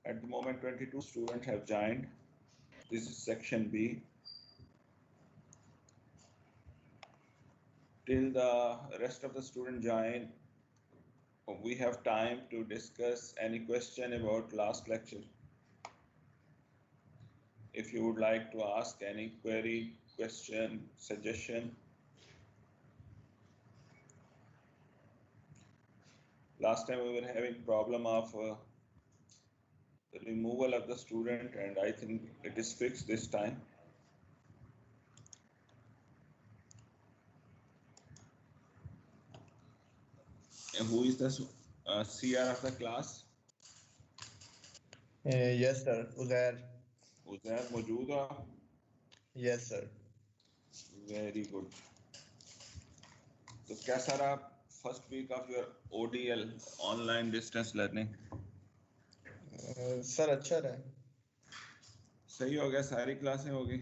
At the moment, 22 students have joined. This is section B. Till the rest of the students join, we have time to discuss any question about last lecture. If you would like to ask any query, question, suggestion. Last time we were having problem of the removal of the student, and I think it is fixed this time. And who is the CR of the class? Yes sir, Uzair. Uzair मौजूद है? Yes sir. Very good. तो कैसा रहा first week of your ODL, online distance learning? Sir अच्छा रहा. सही हो गया, सारी क्लासें हो गई?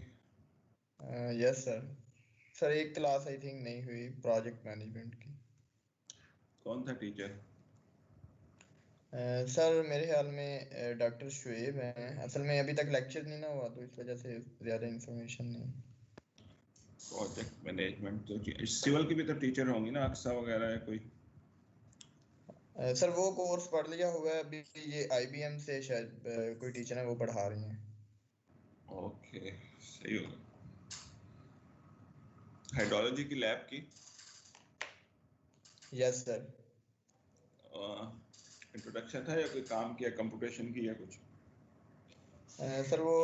यस सर एक क्लास आई थिंक नहीं हुई प्रोजेक्ट मैनेजमेंट की. कौन था टीचर? सर मेरे ख्याल में डॉक्टर शुएब हैं. असल में अभी तक लेक्चर नहीं ना हुआ तो इस वजह से ज़्यादा इंफॉर्मेशन नहीं. प्रोजेक्ट मैनेजमेंट तो सिविल की भी तो टीचर होंगी ना, अक्सा वगैरह है कोई? सर वो कोर्स पढ़ लिया हुआ है. अभी ये IBM से शायद कोई टीचर है वो पढ़ा रही हैं. ओके सही होगा. हाइड्रोलॉजी की लैब की? Yes sir. इंट्रोडक्शन था या कोई काम किया, कंप्यूटेशन की या कुछ? सर वो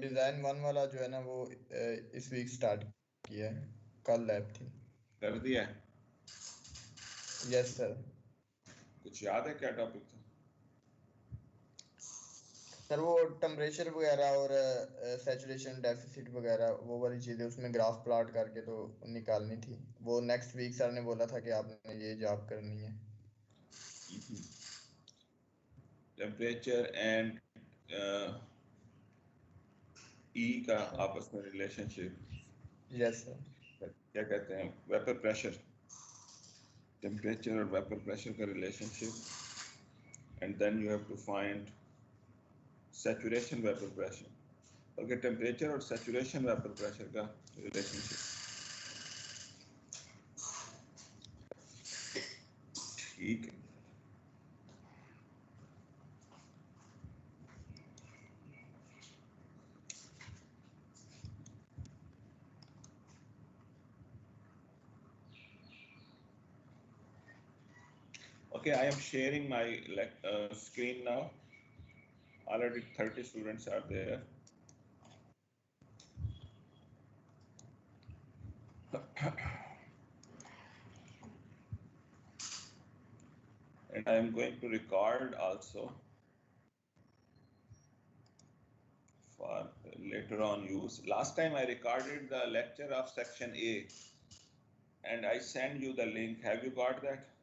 डिज़ाइन 1 वाला जो है ना वो इस वीक स्टार्ट किया है. कल लैब थी. कर दिया है? Yes sir. कुछ याद है क्या टॉपिक था? सर वो टेम्परेचर वगैरह और सैचुरेशन डेफिसिट वगैरह वो वाली चीज़ें उसमें ग्राफ प्लॉट करके तो निकालनी थी. वो नेक्स्ट वीक सर ने बोला था कि आपने ये जॉब करनी है. टेम्परेचर एंड ई का आपस में रिलेशनशिप. Yes sir. क्या कहते हैं, वेपर प्रेशर, टेम्परेचर और वेपर प्रेशर का relationship. And then you have to find saturation vapour pressure. Okay, temperature और सैचुरेशन वेपर प्रेशर का रिलेशनशिप. ठीक है. Okay, I am sharing my screen now. Already 30 students are there. And I am going to record also for later on use. Last time I recorded the lecture of section A and I send you the link. Have you got that?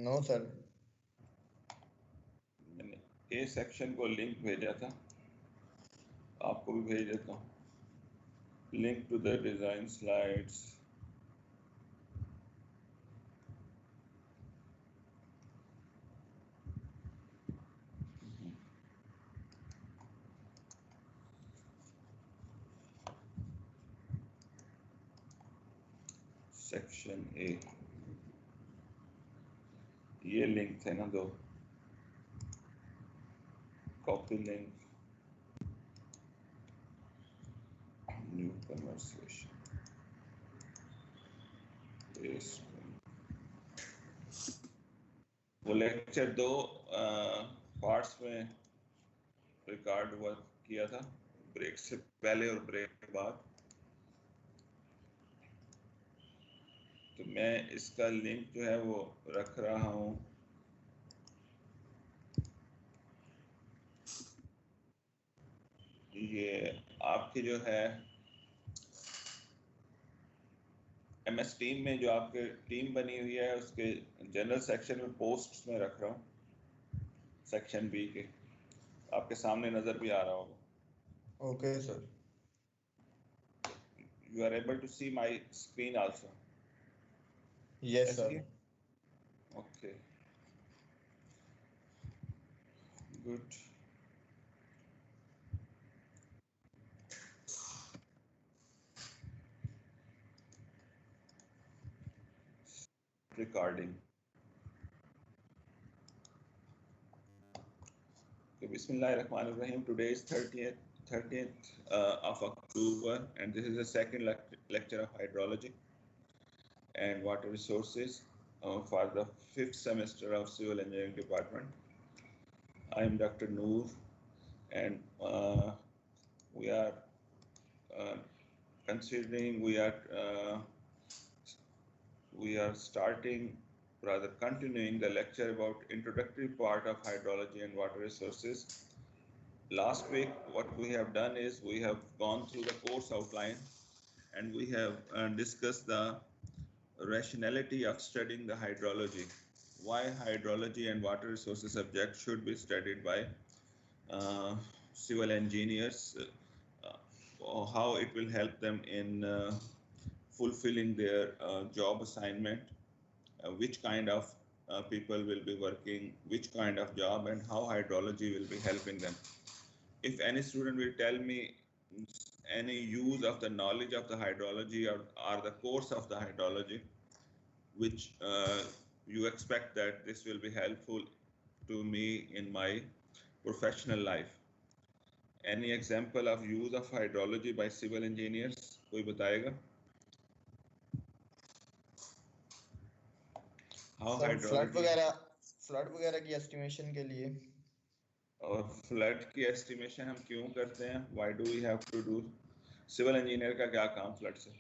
No sir. मैंने A section को link भेजा था, आपको भी भेज देता हूँ. Link to the design slides. Section A, ये लिंक थे ना दो. कॉपी लिंक, न्यू कन्वर्सेशन, वो लेक्चर 2 पार्ट्स में रिकॉर्ड हुआ किया था, ब्रेक से पहले और ब्रेक के बाद. तो मैं इसका लिंक जो है वो रख रहा हूँ. ये आपकी जो है MS टीम में जो आपके टीम बनी हुई है उसके जनरल सेक्शन में पोस्ट्स में रख रहा हूँ. सेक्शन B के आपके सामने नजर भी आ रहा होगा. Okay sir. You are able to see my screen also? Yes sir. Okay. Good. Recording. Okay, Bismillahirrahmanirrahim. Today is 30th of October, and this is the second lecture of hydrology and water resources for the 5th semester of Civil Engineering Department. I am Dr. Noor, and we are considering we are starting, rather continuing the lecture about introductory part of hydrology and water resources. Last week, what we have done is we have gone through the course outline and we have discussed the rationality of studying the hydrology, why hydrology and water resources subjects should be studied by civil engineers, how it will help them in fulfilling their job assignment, which kind of people will be working, which kind of job, and how hydrology will be helping them. If any student will tell me any use of the knowledge of the hydrology or the course of the hydrology, which you expect that this will be helpful to me in my professional life. Any example of use of hydrology by civil engineers? कोई बताएगा? How hydrology? Flood वगैरह की estimation के लिए. और flood की estimation हम क्यों करते हैं? Why do we have to do? Civil engineer का क्या काम फ्लड से?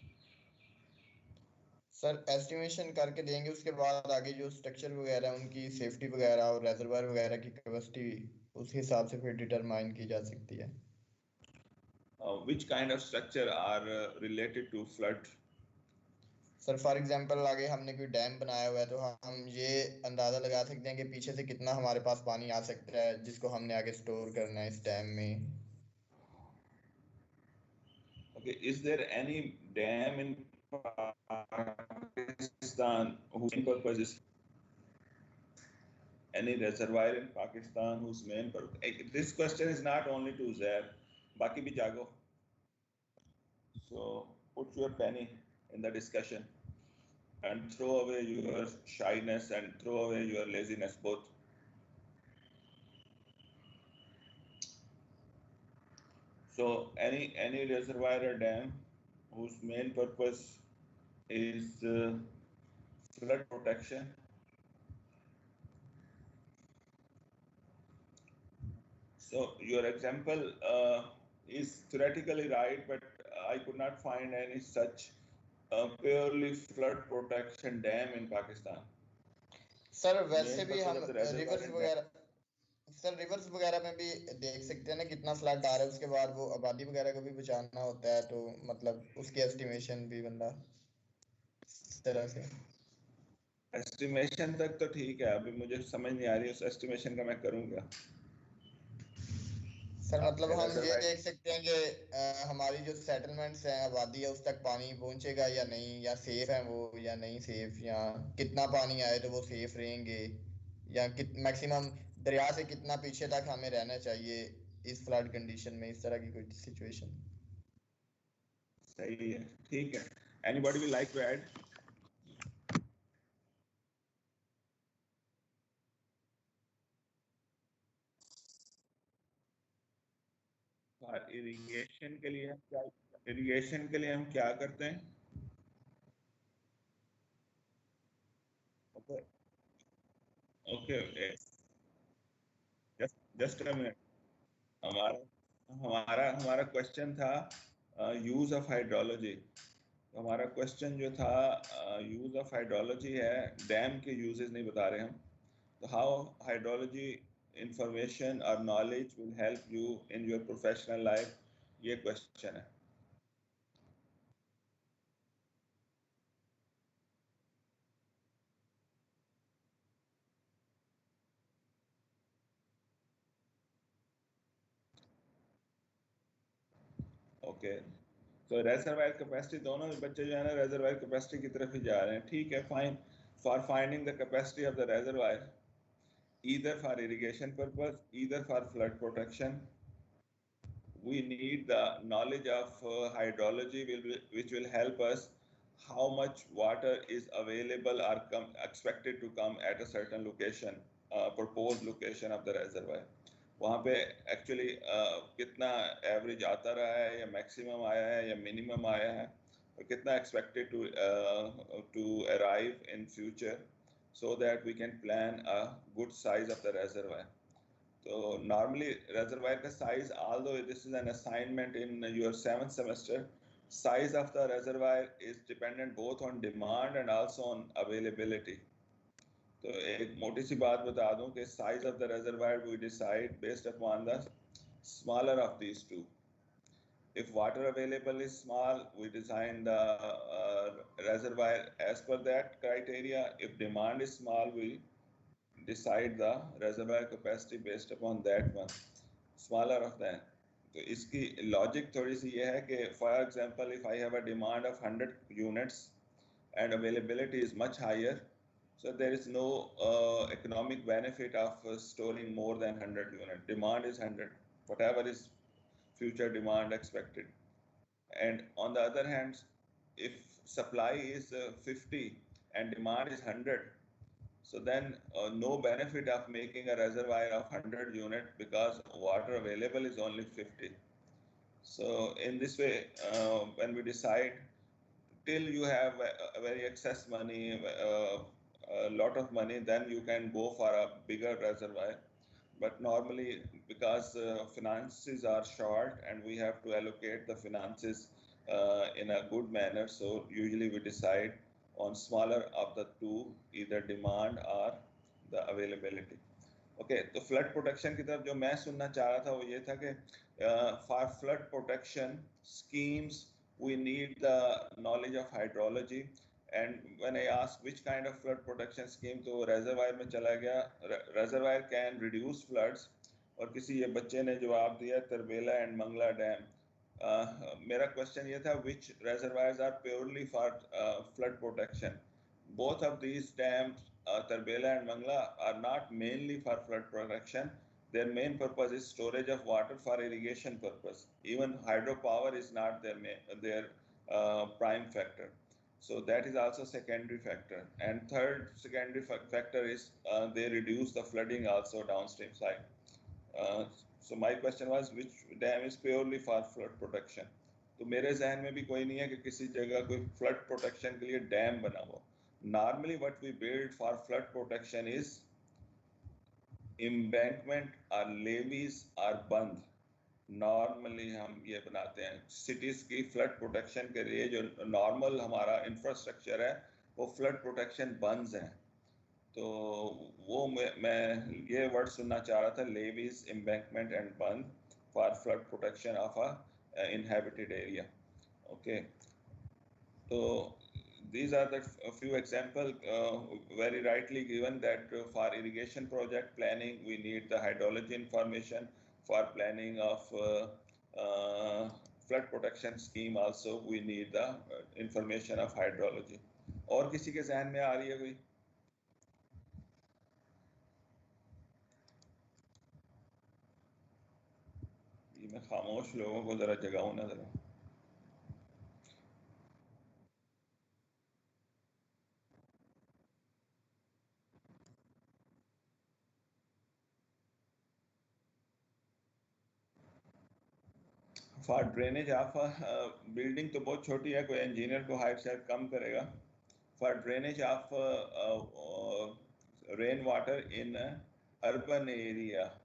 सर एस्टिमेशन करके देंगे, उसके बाद आगे जो स्ट्रक्चर वगैरह उनकी सेफ्टी वगैरह और रेजर्वायर वगैरह की कैपेसिटी उस हिसाब से फिर डिटरमाइन की जा सकती है. Which kind of structure are related to flood? Sir for example आगे हमने कोई डैम बनाया हुआ है तो हम ये अंदाजा लगा सकते हैं कि पीछे से कितना हमारे पास पानी आ सकता है जिसको हमने आगे स्टोर करना है इस डैम में. Okay, is there any dam in Pakistan whose main purpose is any reservoir in Pakistan whose main purpose? This question is not only to Zair, baki bhi jago. So put your penny in the discussion and throw away your shyness and throw away your laziness both. So any reservoir or dam whose main purpose is flood protection. So your example is theoretically right, but I could not find any such purely flood protection dam in Pakistan. Sir वैसे भी हम reverse वगैरह में भी देख सकते हैं ना कितना फ्लड आ रहा है, उसके बाद वो आबादी वगैरह को भी बचाना होता है, तो मतलब उसकी एस्टिमेशन भी बंदा इस तरह से. एस्टिमेशन तक तो ठीक है, अभी मुझे समझ नहीं आ रही उस एस्टिमेशन का मैं करूँगा. सर मतलब हम ये देख सकते हैं कि हमारी जो सेटलमेंट्स हैं, आबादी है, उस तक पानी पहुंचेगा या नहीं, या सेफ है वो या नहीं सेफ, या कितना पानी आए तो वो सेफ रहेंगे, या मैक्सिमम दरिया से कितना पीछे तक हमें रहना चाहिए इस फ्लड कंडीशन में, इस तरह की कोई सिचुएशन. सही है, ठीक है. Anybody will like to add? Irrigation के लिए हम क्या करते हैं? Okay, just a minute. हमारा क्वेश्चन था यूज ऑफ हाइड्रोलॉजी. हमारा क्वेश्चन जो था यूज ऑफ हाइड्रोलॉजी है, डैम के यूजेस नहीं बता रहे हम. तो हाउ हाइड्रोलॉजी इंफॉर्मेशन और knowledge will help you in your professional life, ये क्वेश्चन है. ओके, तो रेजर्वायर कैपेसिटी, दोनों बच्चे जो है ना रेजर्वायर कैपेसिटी की तरफ ही जा रहे हैं. ठीक है, fine. For finding the capacity of the reservoir, either for irrigation purpose, either for flood protection. We need the knowledge of hydrology which will help us how much water is available or expected to come at a certain location, proposed location of the reservoir. वहाँ पे actually कितना average आता रहा है या maximum आया है या मिनिमम आया है और कितना expected to arrive in future so that we can plan a good size of the reservoir. So normally reservoir ka size, although this is an assignment in your 7th semester, size of the reservoir is dependent both on demand and also on availability. तो एक मोटी सी बात बता दूं कि size of the reservoir we decide based upon the smaller of these two. If water available is small, we design the reservoir as per that criteria. If demand is small, we decide the reservoir capacity based upon that one, smaller of that. तो इसकी logic थोड़ी सी ये है कि for example if I have a demand of 100 units and availability is much higher, so there is no economic benefit of storing more than 100 units. Demand is 100, whatever is future demand expected. And on the other hand, if supply is 50 and demand is 100, so then no benefit of making a reservoir of 100 unit because water available is only 50. So in this way, when we decide, till you have a very excess money, a lot of money, then you can go for a bigger reservoir. But normally, because finances are short and we have to allocate the finances in a good manner, so usually we decide on smaller of the two, either demand or the availability. Okay, तो flood protection की तरफ जो मैं सुनना चाह रहा था वो ये था कि for flood protection schemes we need the knowledge of hydrology. And when I asked which kind of flood protection scheme, तो reservoir में चला गया. Reservoir can reduce floods. और किसी ये बच्चे ने जवाब दिया तरबेला एंड मंगला डैम. मेरा क्वेश्चन ये था which reservoirs are purely for flood protection. Both of these dams, Tarbela and Mangla, are not mainly for flood protection. Their main purpose is storage of water for irrigation purpose. Even hydropower is not their prime factor. So that is also secondary factor. And third secondary factor is they reduce the flooding also downstream side. So my question was which dam is purely for flood protection. तो मेरे जहन में भी कोई नहीं है कि किसी जगह कोई flood protection के लिए डैम बना हो. Normally what we build for flood protection is embankment or levees or बंद. Normally हम ये बनाते हैं. Cities की flood protection के लिए जो normal हमारा infrastructure है वो flood protection बंद हैं. तो वो मैं ये वर्ड सुनना चाह रहा था, levees, embankment and बंद for flood protection of a inhabited area. Okay, so these are the few examples very rightly given that for irrigation project planning we need the hydrology information. For planning of flood protection scheme also we need the information of hydrology. और किसी के जहन में आ रही है कोई? मैं खामोश लोगों को जरा जगाऊं ना जरा. फॉर ड्रेनेज ऑफ बिल्डिंग तो बहुत छोटी है, कोई इंजीनियर को हाइट शायद कम करेगा. For drainage of rain water in urban area,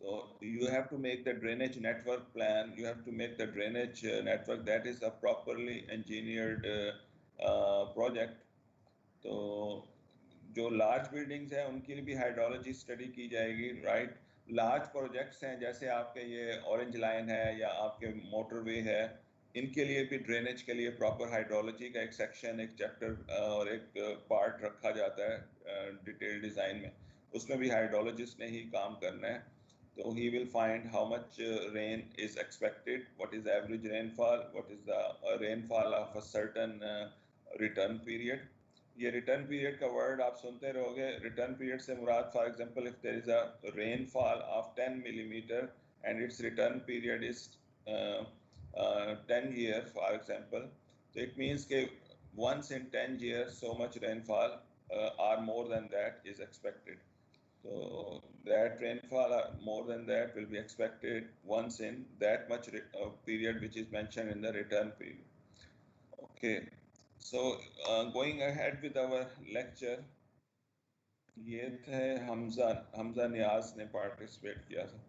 so you have to make the drainage network plan. You have to make the drainage network that is a properly engineered project. तो जो large buildings है उनके लिए भी hydrology study की जाएगी, right? Large projects हैं जैसे आपके ये ऑरेंज लाइन है या आपके मोटरवे है, इनके लिए भी ड्रेनेज के लिए प्रॉपर हाइड्रोलॉजी का एक सेक्शन, एक चैप्टर और एक पार्ट रखा जाता है डिटेल डिज़ाइन में. उसमें भी हाइड्रोलॉजिस्ट ने ही काम करना है. So he will find how much rain is expected, what is average rainfall, what is the rainfall of a certain return period. ये रिटर्न पीरियड का वर्ड आप सुनते रहोगे. रिटर्न पीरियड से मुराद, for example, if there is a rainfall of 10 millimeter and its return period is 10 years, for example, so it means that once in 10 years so much rainfall or more than that is expected. So that rainfall or more than that will be expected once in that much period which is mentioned in the return period. Okay. So going ahead with our lecture, ये थे हमजा नियाज ने participate किया था.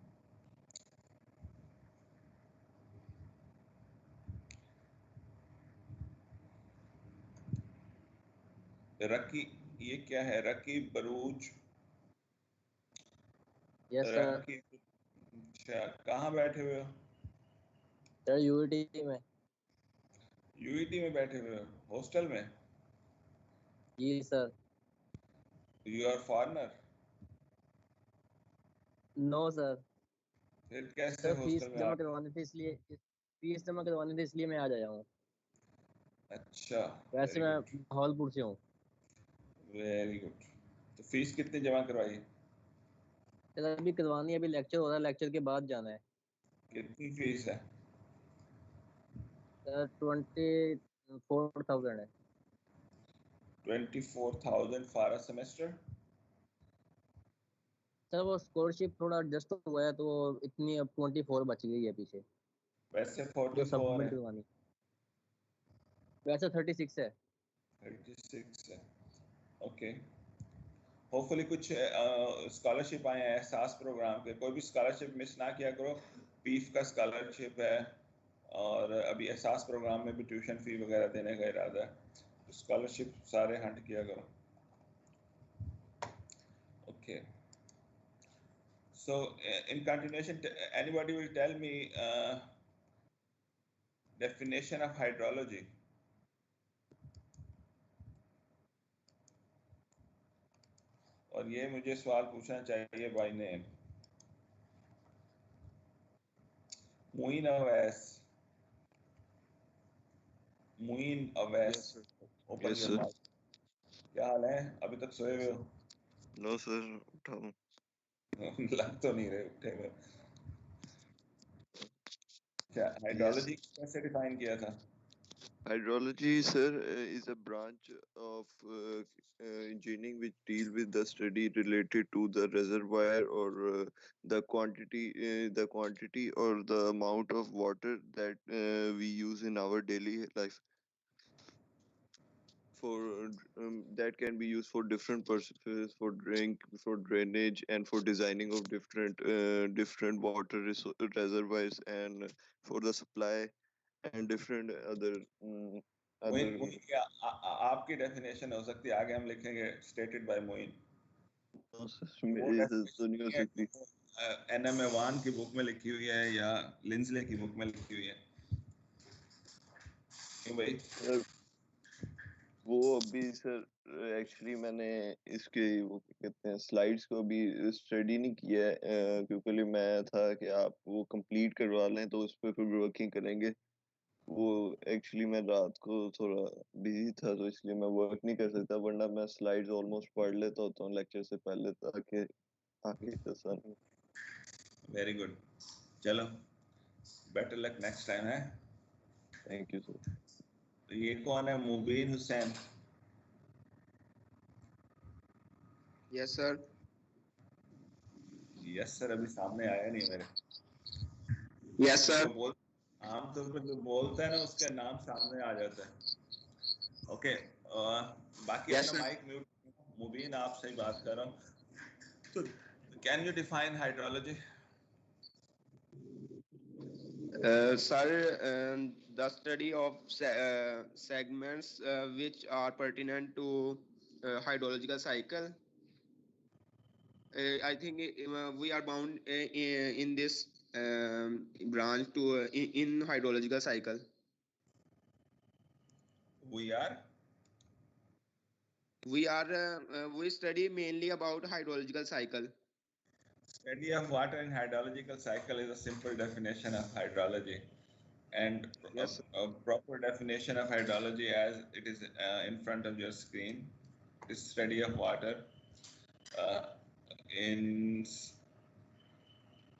Rocky, ये क्या है? Raki Barooj. Yes sir. Raki, अच्छा, कहाँ बैठे हुए हो? सर यूईटी में. यूईटी में बैठे हुए हो? हॉस्टल में? जी sir. You are foreigner? No sir. फिर कैसे सर फीस हॉस्टल में जमा करवानी थी इसलिए मैं आज आया हूँ. अच्छा, वैसे मैं भावलपुर से हूँ. Very good. तो फीस कितनी जमा करवाई? सर अभी करवानी है, अभी लेक्चर हो रहा है, लेक्चर के बाद जाना है. कितनी फीस है? सर 24,000 है. 24,000 फॉर अ सेमेस्टर? सर वो स्कॉलरशिप थोड़ा एडजस्ट हुआ है तो इतनी अब 24 बच गई है पीछे वैसे जो 44 सबमिट है. करवानी. वैसे 36 है. 36 है. ओके. होपफुली कुछ स्कॉलरशिप आए हैं एहसास प्रोग्राम के. कोई भी स्कॉलरशिप मिस ना किया करो. पीफ का स्कॉलरशिप है और अभी एहसास प्रोग्राम में भी ट्यूशन फी वगैरह देने का इरादा है. स्कॉलरशिप सारे हंट किया करो. Okay. So in continuation, anybody will tell me definition of hydrology? और ये मुझे सवाल पूछना चाहिए by name. Muin Awais. Muin Awais. Open your mouth. क्या हाल है? अभी तक सोए हुए हो? नो सर, उठा हूँ. लग तो नहीं रहे उठे हुए. क्या हाइड्रोलॉजी कैसे डिफाइन किया था? Hydrology, sir, is a branch of engineering which deal with the study related to the reservoir or the quantity or the amount of water that we use in our daily life. For that can be used for different purposes, for drink, for drainage, and for designing of different water reservoirs, and for the supply and different other Moin क्या आपकी definition हो सकती है? आगे हम लिखेंगे stated by Moin. NM वान की book में लिखी हुई है या लिंजले की बुक में लिखी हुई है? क्यों भाई? वो अभी सर एक्चुअली मैंने इसके वो कहते हैं स्लाइड्स को अभी स्टडी नहीं किया है क्योंकि मैं था कि आप वो कंप्लीट करवा लें तो उस पर फिर वर्किंग करेंगे. वो एक्चुअली मैं रात को थोड़ा बिजी था तो इसलिए मैं वर्क नहीं कर सकता, वरना मैं स्लाइड्स ऑलमोस्ट पढ़ लेता होता हूँ लेक्चर से पहले ताकि आगे आसानी. Very good. चलो, बेटर लक नेक्स्ट टाइम है. Thank you sir. तो ये कौन है? Mubeen Hussain. Yes sir. Yes sir अभी सामने आया नहीं मेरे. Yes sir. आमतौर पर जो बोलता है ना उसका नाम सामने आ जाता है. ओके. बाकी अपना माइक म्यूट. मुबीन आपसे ही बात कर रहा हूँ. तो can you define hydrology? Sir, the study of segments which are pertinent to hydrological cycle. I think we are bound in this branch to in hydrological cycle. We study mainly about hydrological cycle. Study of water in hydrological cycle is a simple definition of hydrology, and yes, a proper definition of hydrology as it is in front of your screen. study of water in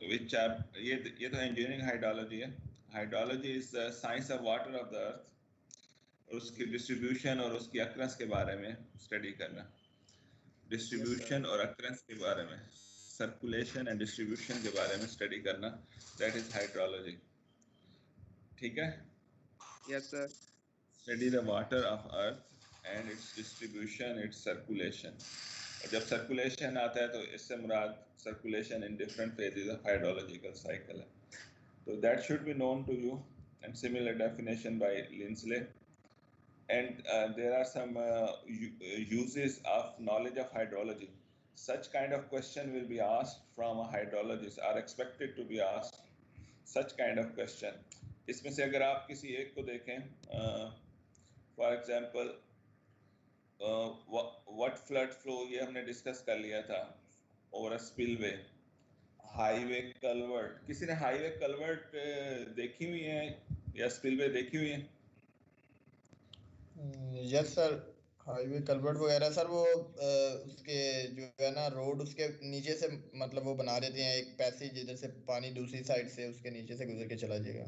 which ये तो engineering hydrology है. Hydrology is the science of water of the earth. और उसकी distribution और उसकी occurrence के बारे में study करना. Distribution और occurrence के बारे में, circulation and distribution के बारे में study करना. That is hydrology. ठीक है? Yes, sir. Study the water of earth and its distribution, its circulation. और जब circulation आता है तो इससे मुराद circulation in different phases of hydrological cycle है. So that should be known to you, and similar definition by Lindsley. And there are some uses of knowledge of hydrology. Such kind of question will be asked from a hydrologist, are expected to be asked such kind of question. इसमें से अगर आप किसी एक को देखें, for example, what flood flow, ये हमने डिस्कस कर लिया था, over a spillway, highway culvert. किसी ने highway culvert देखी हुई है या spillway देखी हुई है? यस सर, हाईवे कल्वर्ट वगैरह सर, वो उसके जो है ना रोड, उसके नीचे से मतलब वो बना देते हैं एक पैसेज जिधर से पानी दूसरी साइड से उसके नीचे से गुजर के चला जाएगा.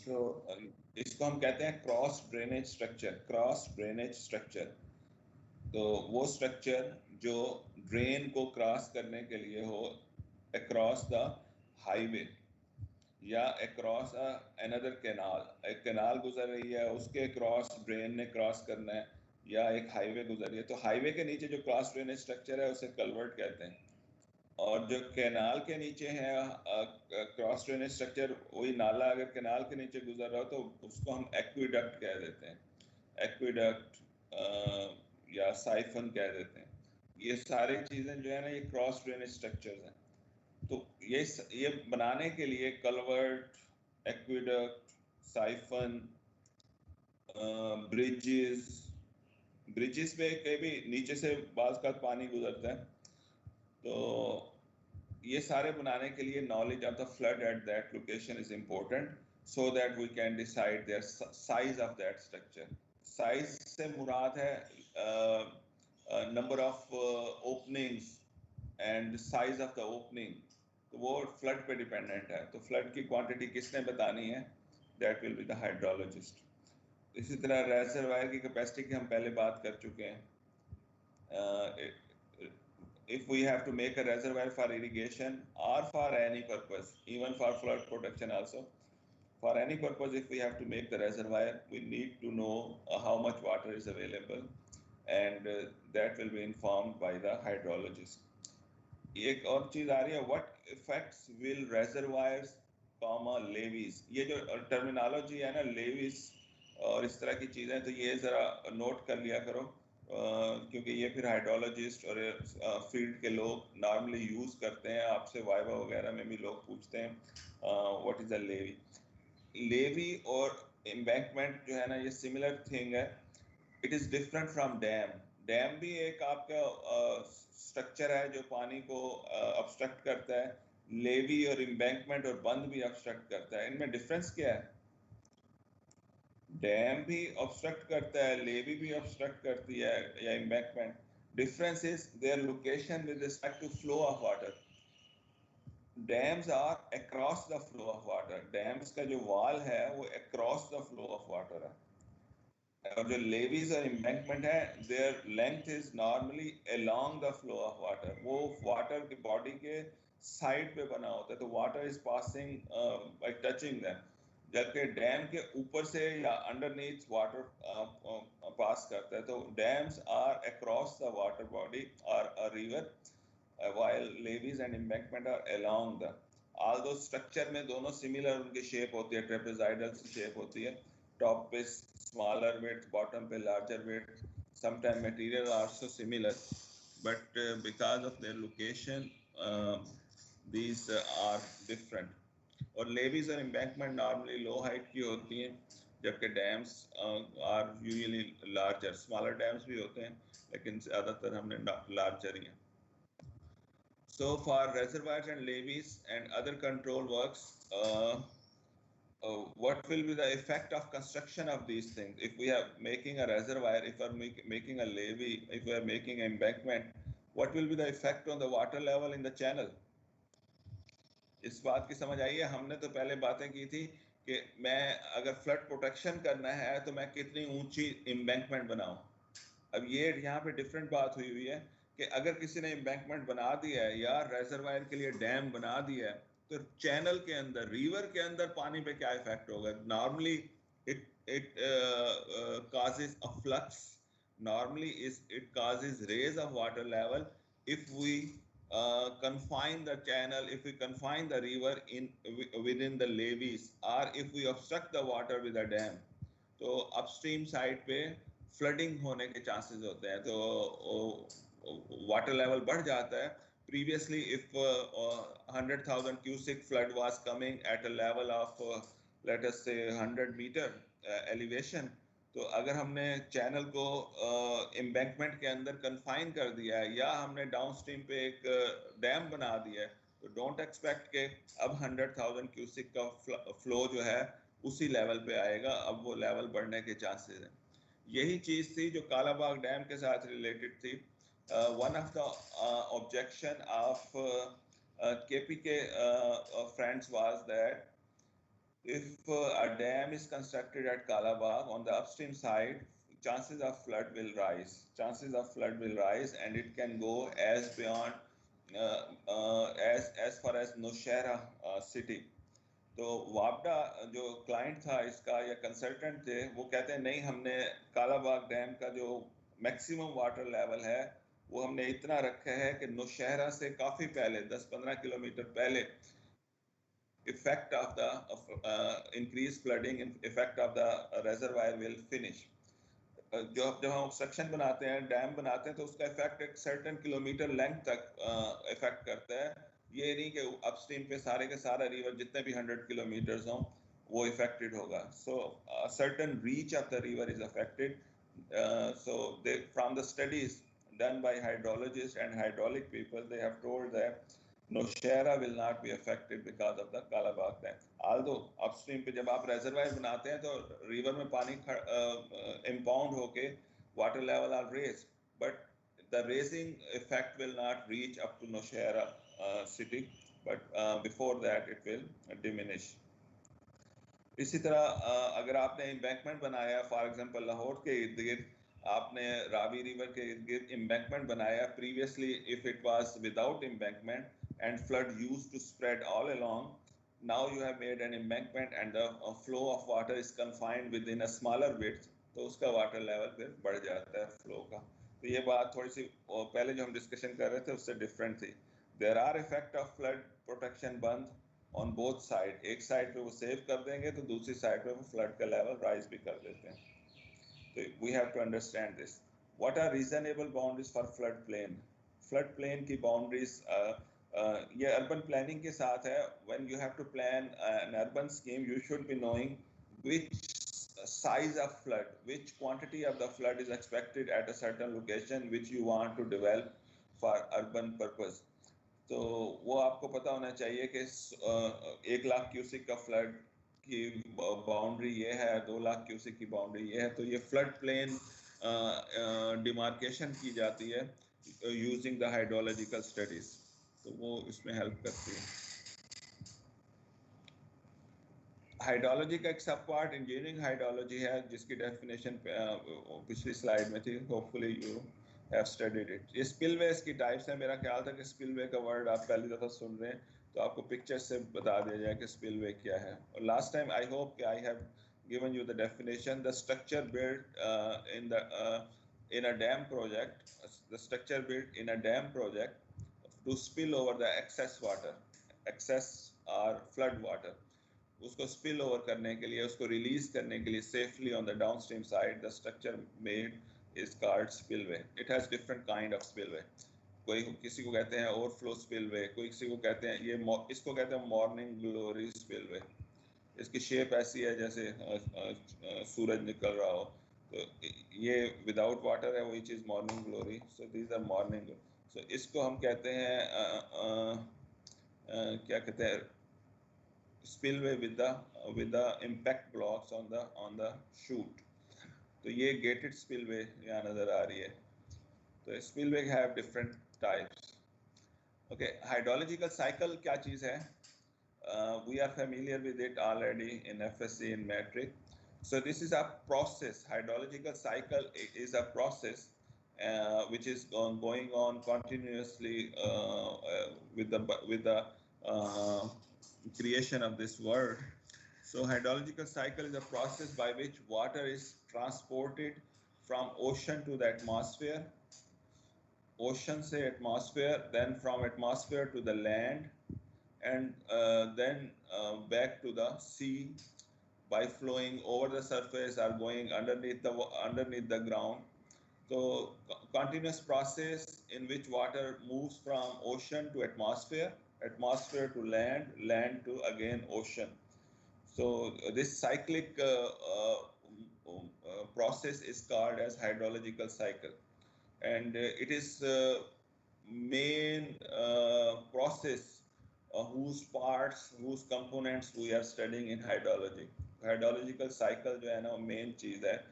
So इसको हम कहते हैं cross drainage structure. Cross drainage structure तो वो स्ट्रक्चर जो ड्रेन को क्रॉस करने के लिए हो अक्रॉस द हाईवे या अक्रॉस अनदर कैनाल. एक कैनाल गुजर रही है, उसके क्रॉस ड्रेन ने क्रॉस करना है, या एक हाईवे गुजर रही है, तो हाईवे के नीचे जो क्रॉस ड्रेनेज स्ट्रक्चर है उसे कल्वर्ट कहते हैं. और जो कैनाल के नीचे है क्रॉस ड्रेनेज स्ट्रक्चर, वही नाला अगर कैनाल के नीचे गुजर रहा हो तो उसको हम एक्विडक्ट कह देते हैं. एक्विडक्ट या साइफन कह देते हैं. ये सारी चीज़ें जो है ना, ये क्रॉस ड्रेनेज स्ट्रक्चर्स हैं. तो ये बनाने के लिए कल्वर्ट, एक्विडक्ट, साइफन, ब्रिजेस पे कभी नीचे से बाज़ का पानी गुजरता है. तो ये सारे बनाने के लिए knowledge of the flood at that location is important, so that we can decide their size of that structure. Size से मुराद है number of openings and size of the opening. तो वो फ्लड पे डिपेंडेंट है. तो फ्लड की quantity किसने बतानी है? That will be the hydrologist. इसी तरह रेजरवायर की कैपेसिटी की हम पहले बात कर चुके हैं. If we have to make a reservoir for irrigation or for any purpose, even for flood protection also, for any purpose, if we have to make the reservoir, we need to know how much water is available, and that will be informed by the hydrologist. एक और चीज आ रही है, what effects will reservoirs, levees. ये जो terminology है ना, levees और इस तरह की चीजें, तो ये जरा नोट कर लिया करो, क्योंकि ये फिर हाइड्रोलॉजिस्ट और फील्ड के लोग नॉर्मली यूज़ करते हैं. आपसे वाइवा वगैरह में भी लोग पूछते हैं what is a levee. Levee और एम्बैंकमेंट जो है ना, ये सिमिलर थिंग है. It is different from dam. Dam भी एक आपका स्ट्रक्चर है जो पानी को ऑब्स्ट्रक्ट करता है. लेवी और एम्बैंकमेंट और बंद भी ऑब्स्ट्रक्ट करता है. इनमें डिफरेंस क्या है? डैम भी ऑब्स्ट्रक्ट करता है, लेवी भी ऑब्स्ट्रक्ट करती है, या embankment. Difference is their location with respect to flow of water. Dams are across the flow of water. Dams का जो वॉल है वो across the flow of water है. और जो लेवीज और एम्बैंकमेंट है, their length is normally along the flow of water. वो वाटर की बॉडी के साइड पे बना होता है, तो water is passing by touching them. जबकि डैम के ऊपर से या अंडरनीथ वाटर पास करता है. तो dams are across the water body और a river, while levees and embankment are along the. Although structure में दोनों सिमिलर उनकी शेप होती है, ट्रेपेजॉइडल शेप होती है. टॉप पे स्मॉलर विड्थ, बॉटम पे larger width. Sometime material also similar, but because of their location these are different. और लेवीज और एम्बैंकमेंट नॉर्मली लो हाइट की होती हैं, जबकि dams are usually larger. Smaller dams भी होते हैं, लेकिन ज़्यादातर हमने लार्जर ही हैं. So for reservoirs and levees and other control works, what will be the effect of construction of these things? If we are making a reservoir, if we are making a levee, if we are making an embankment, what will be the effect on the water level in the channel? इस बात की समझ आई है? हमने तो पहले बातें की थी कि मैं अगर फ्लड प्रोटेक्शन करना है तो मैं कितनी ऊंची एम्बैंकमेंट बनाऊं। अब ये यहाँ पे डिफरेंट बात हुई है कि अगर किसी ने एम्बैंकमेंट बना दिया है या रेजरवायर के लिए डैम बना दिया है तो चैनल के अंदर, रिवर के अंदर पानी पे क्या इफेक्ट होगा? Normally it causes a flux, normally it causes raise of water level if we confine the channel, if we confine the river within the levees, or if we obstruct the water with a dam, तो upstream side पे flooding होने के chances होते हैं, तो water level बढ़ जाता है। Previously, if 100,000 cubic flood was coming at a level of let us say 100 meter elevation, तो अगर हमने चैनल को एम्बैंकमेंट के अंदर कन्फाइन कर दिया है या हमने डाउनस्ट्रीम पे एक डैम बना दिया है, तो डोंट एक्सपेक्ट के अब 100,000 क्यूसिक का फ्लो जो है उसी लेवल पे आएगा, अब वो लेवल बढ़ने के चांसेस हैं। यही चीज़ थी जो कालाबाग डैम के साथ रिलेटेड थी। One of the objection of KPK friends was that if a dam is constructed at Kalabagh on the upstream side, chances of flood will rise. Chances of flood will rise, and it can go as beyond as far as Nowshera city. तो वापडा जो client था इसका या consultant थे, वो कहते हैं नहीं, हमने कालाबाग डैम का जो मैक्सिमम वाटर लेवल है वो हमने इतना रखा है कि नौशहरा से काफ़ी पहले 10-15 किलोमीटर पहले effect of the increased flooding, effect of the reservoir will finish. जब हम ऑब्स्ट्रक्शन बनाते हैं, डैम बनाते हैं, तो उसका इफेक्ट एक सर्टेन किलोमीटर लेंथ तक इफेक्ट करता है। ये नहीं कि अपस्ट्रीम पे सारे के सारा रिवर जितने भी 100 किलोमीटर्स हों वो इफेक्टेड होगा। सो certain reach of the river is affected. So they, from the studies done by hydrologists and hydraulic people, they have told that Nowshera will not be affected because of the Kalabagh dam. Although upstream पे जब आप reservoir बनाते हैं तो river में पानी impound होके water level are raised, but the raising effect will not reach up to Nowshera city, but before that it will diminish. इसी तरह अगर आपने embankment बनाया, for example लाहौर के इर्द गिर्द आपने रावी रिवर के इर्द गिर्द embankment बनाया, previously if it was without embankment and flood used to spread all along, now you have made an embankment and the flow of water is confined within a smaller width, तो उसका water level फिर बढ़ जाता है flow का। तो ये बात थोड़ी सी पहले जो हम discussion कर रहे थे उससे different थी। There are effect of flood protection बंद on both side, एक side पे वो save कर देंगे तो दूसरी side पे वो flood का level rise भी कर देते हैं। तो we have to understand this. What are reasonable boundaries for flood plain? Flood plain की boundaries ये urban planning के साथ है। When you have to plan an urban scheme, you should be knowing which size of flood, which quantity of the flood is expected at a certain location which you want to develop for urban purpose. तो वो आपको पता होना चाहिए कि 1 lakh cusec का flood की boundary ये है, 2 लाख क्यूसिक की बाउंड्री ये है, तो ये फ्लड प्लेन डिमार्केशन की जाती है यूजिंग द हाइड्रोलॉजिकल स्टडीज, तो वो इसमें हेल्प करती है। हाइड्रोलॉजी का एक सब पार्ट इंजीनियरिंग हाइड्रोलॉजी है जिसकी डेफिनेशन पिछली स्लाइड में थी, hopefully you have studied it. ये स्पिलवेज की टाइप्स है। मेरा ख्याल था कि स्पिलवे का वर्ड आप पहली दफ़ा सुन रहे हैं तो आपको पिक्चर से बता दिया जाए कि स्पिलवे क्या है। और लास्ट टाइम आई होप कि I have given you the definition, the structure built in a dam project, the structure built in a dam project to spill over the excess water, excess or flood water, उसको spill over करने के लिए, उसको release करने के लिए safely on the downstream side, the structure made is called spillway. It has different kind of spillway. कोई किसी को कहते हैं overflow spillway, कोई किसी को कहते हैं ये इसको कहते हैं morning glory spillway. इसकी शेप ऐसी है जैसे सूरज निकल रहा हो, तो ये विदाउट वाटर है, वही चीज़ morning glory. So these are morning, so इसको हम कहते हैं क्या कहते हैं, spillway with the impact blocks on the chute. तो ये gated spillway यहाँ नजर आ रही है. तो spillway have different types. Okay, hydrological cycle क्या चीज़ है? We are familiar with it already in FSC in metric. So this is a process. Hydrological cycle is a process which is going on continuously with the creation of this world. So hydrological cycle is a process by which water is transported from ocean to the atmosphere, ocean से atmosphere, then from atmosphere to the land, and then back to the sea by flowing over the surface or going underneath the ground. So continuous process in which water moves from ocean to atmosphere, atmosphere to land, land to again ocean. So this cyclic process is called as hydrological cycle, and it is main process whose parts, whose components we are studying in hydrology. Hydrological cycle जो है ना main चीज़ है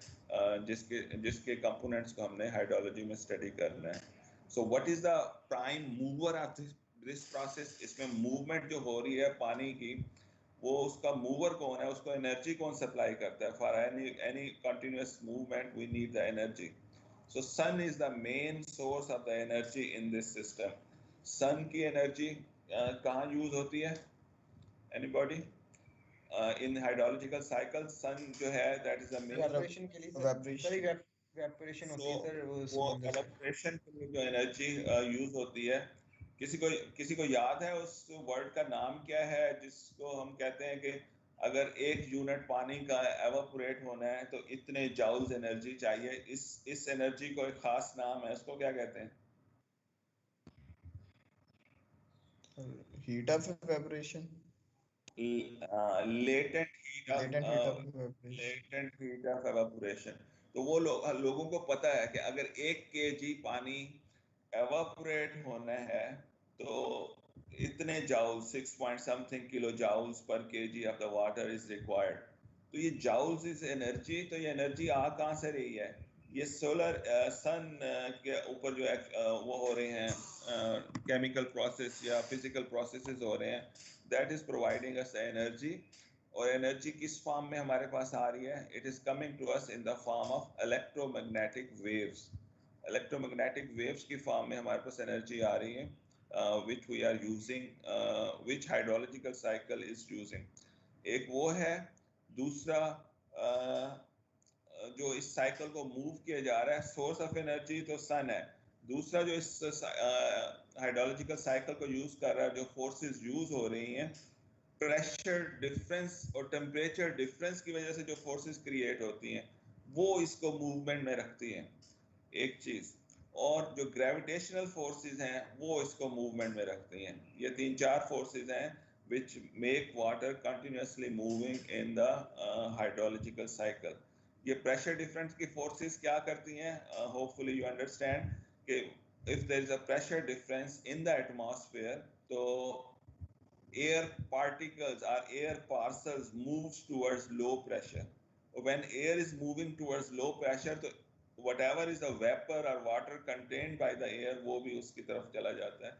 जिसके components को हमने hydrology में study करना है. So what is the prime mover of this process? इसमें movement जो हो रही है पानी की, वो उसका mover कौन है, उसको energy कौन supply करता है? For any continuous movement we need the energy. So sun is the main source of the energy in this system. Sun की energy कहाँ use होती है? Anybody? In hydrological cycle, sun जो है that is the main. Evaporation के लिए evaporation होती है सर. वो evaporation के लिए जो energy use होती है, किसी को याद है उस word का नाम क्या है जिसको हम कहते हैं कि अगर 1 यूनिट पानी का evaporate होना है तो इतने joules energy चाहिए. इस energy को एक खास नाम है, उसको क्या कहते हैं? Heat of evaporation. Latent heat of evaporation. तो वो लोगों को पता है कि अगर 1 kg पानी evaporate होना है तो इतने joules 6 point something kilojoules per kg of the water is required. तो ये joules is energy. तो ये energy आ कहाँ से रही है? ये solar sun के ऊपर जो वो हो रहे हैं chemical process या physical processes हो रहे हैं, that is providing us the energy. और energy किस form में हमारे पास आ रही है? It is coming to us in the form of electromagnetic waves. Electromagnetic waves की form में हमारे पास energy आ रही है, which we are using, which hydrological cycle is using. एक वो है. दूसरा जो इस cycle को move किया जा रहा है, source of energy तो sun है. दूसरा जो इस hydrological cycle को use कर रहा है, जो forces use हो रही हैं, pressure difference और temperature difference की वजह से जो forces create होती हैं, वो इसको movement में रखती हैं. एक चीज़. और जो gravitational forces हैं, वो इसको movement में रखती हैं. ये 3-4 forces हैं which make water continuously moving in the hydrological cycle. ये pressure difference की forces क्या करती हैं? Hopefully you understand कि if there is a pressure difference in the atmosphere, तो air particles or air parcels moves towards low pressure. When air is moving towards low pressure, तो whatever is the vapor or water contained by the air, वो भी उसकी तरफ चला जाता है.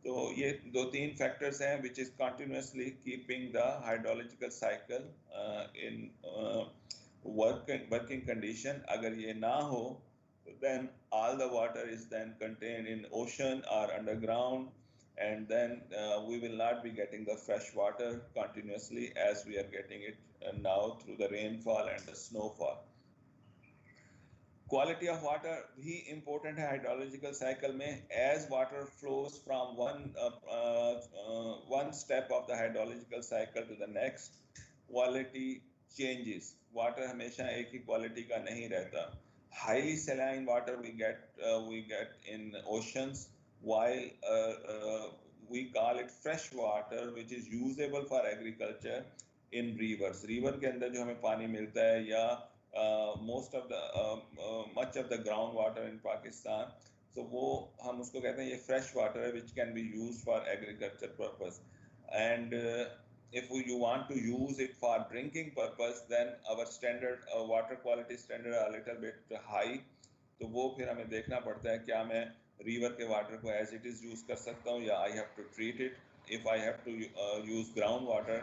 तो ये 2-3 factors हैं which is continuously keeping the hydrological cycle in working condition. अगर ये ना हो, then all the water is then contained in ocean or underground, and then we will not be getting the fresh water continuously as we are getting it now through the rainfall and the snowfall. Quality of water भी important है hydrological cycle में. As water flows from one step of the hydrological cycle to the next, quality changes. Water हमेशा एक ही quality का नहीं रहता. Highly saline water we get in oceans, while we call it fresh water, which is usable for agriculture in rivers. River के अंदर जो हमें पानी मिलता है, या much of the groundwater in Pakistan, so वो हम उसको कहते हैं ये fresh water है, which can be used for agriculture purpose. And if you want to use it for drinking purpose, then our standard water quality standard are a little bit high. तो वो फिर हमें देखना पड़ता है क्या मैं रिवर के वाटर को एज इट इज़ यूज़ कर सकता हूँ या I have to treat it. If I have to use ground water,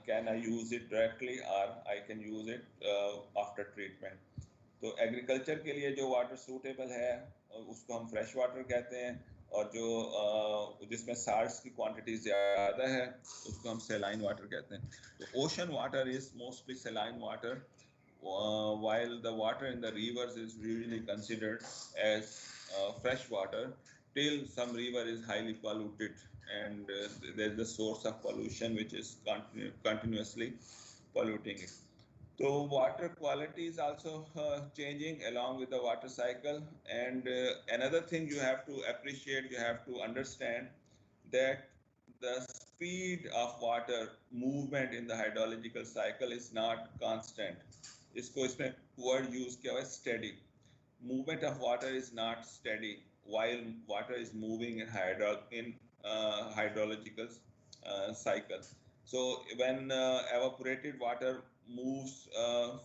can I use it directly और I can use it after treatment. तो एग्रीकल्चर के लिए जो वाटर सूटेबल है उसको हम फ्रेश वाटर कहते हैं, और जो जिसमें साल्ट्स की क्वांटिटी ज़्यादा है उसको हम सेलाइन वाटर कहते हैं. तो ocean water is mostly saline water, while the water in the rivers is usually considered as fresh water till some river is highly polluted and there is a source of pollution which is continuously polluting it. So water quality is also changing along with the water cycle, and another thing you have to appreciate, you have to understand that the speed of water movement in the hydrological cycle is not constant. इसको इसमें word use किया हुआ है steady. Movement of water is not steady while water is moving in hydrological cycle. So when evaporated water moves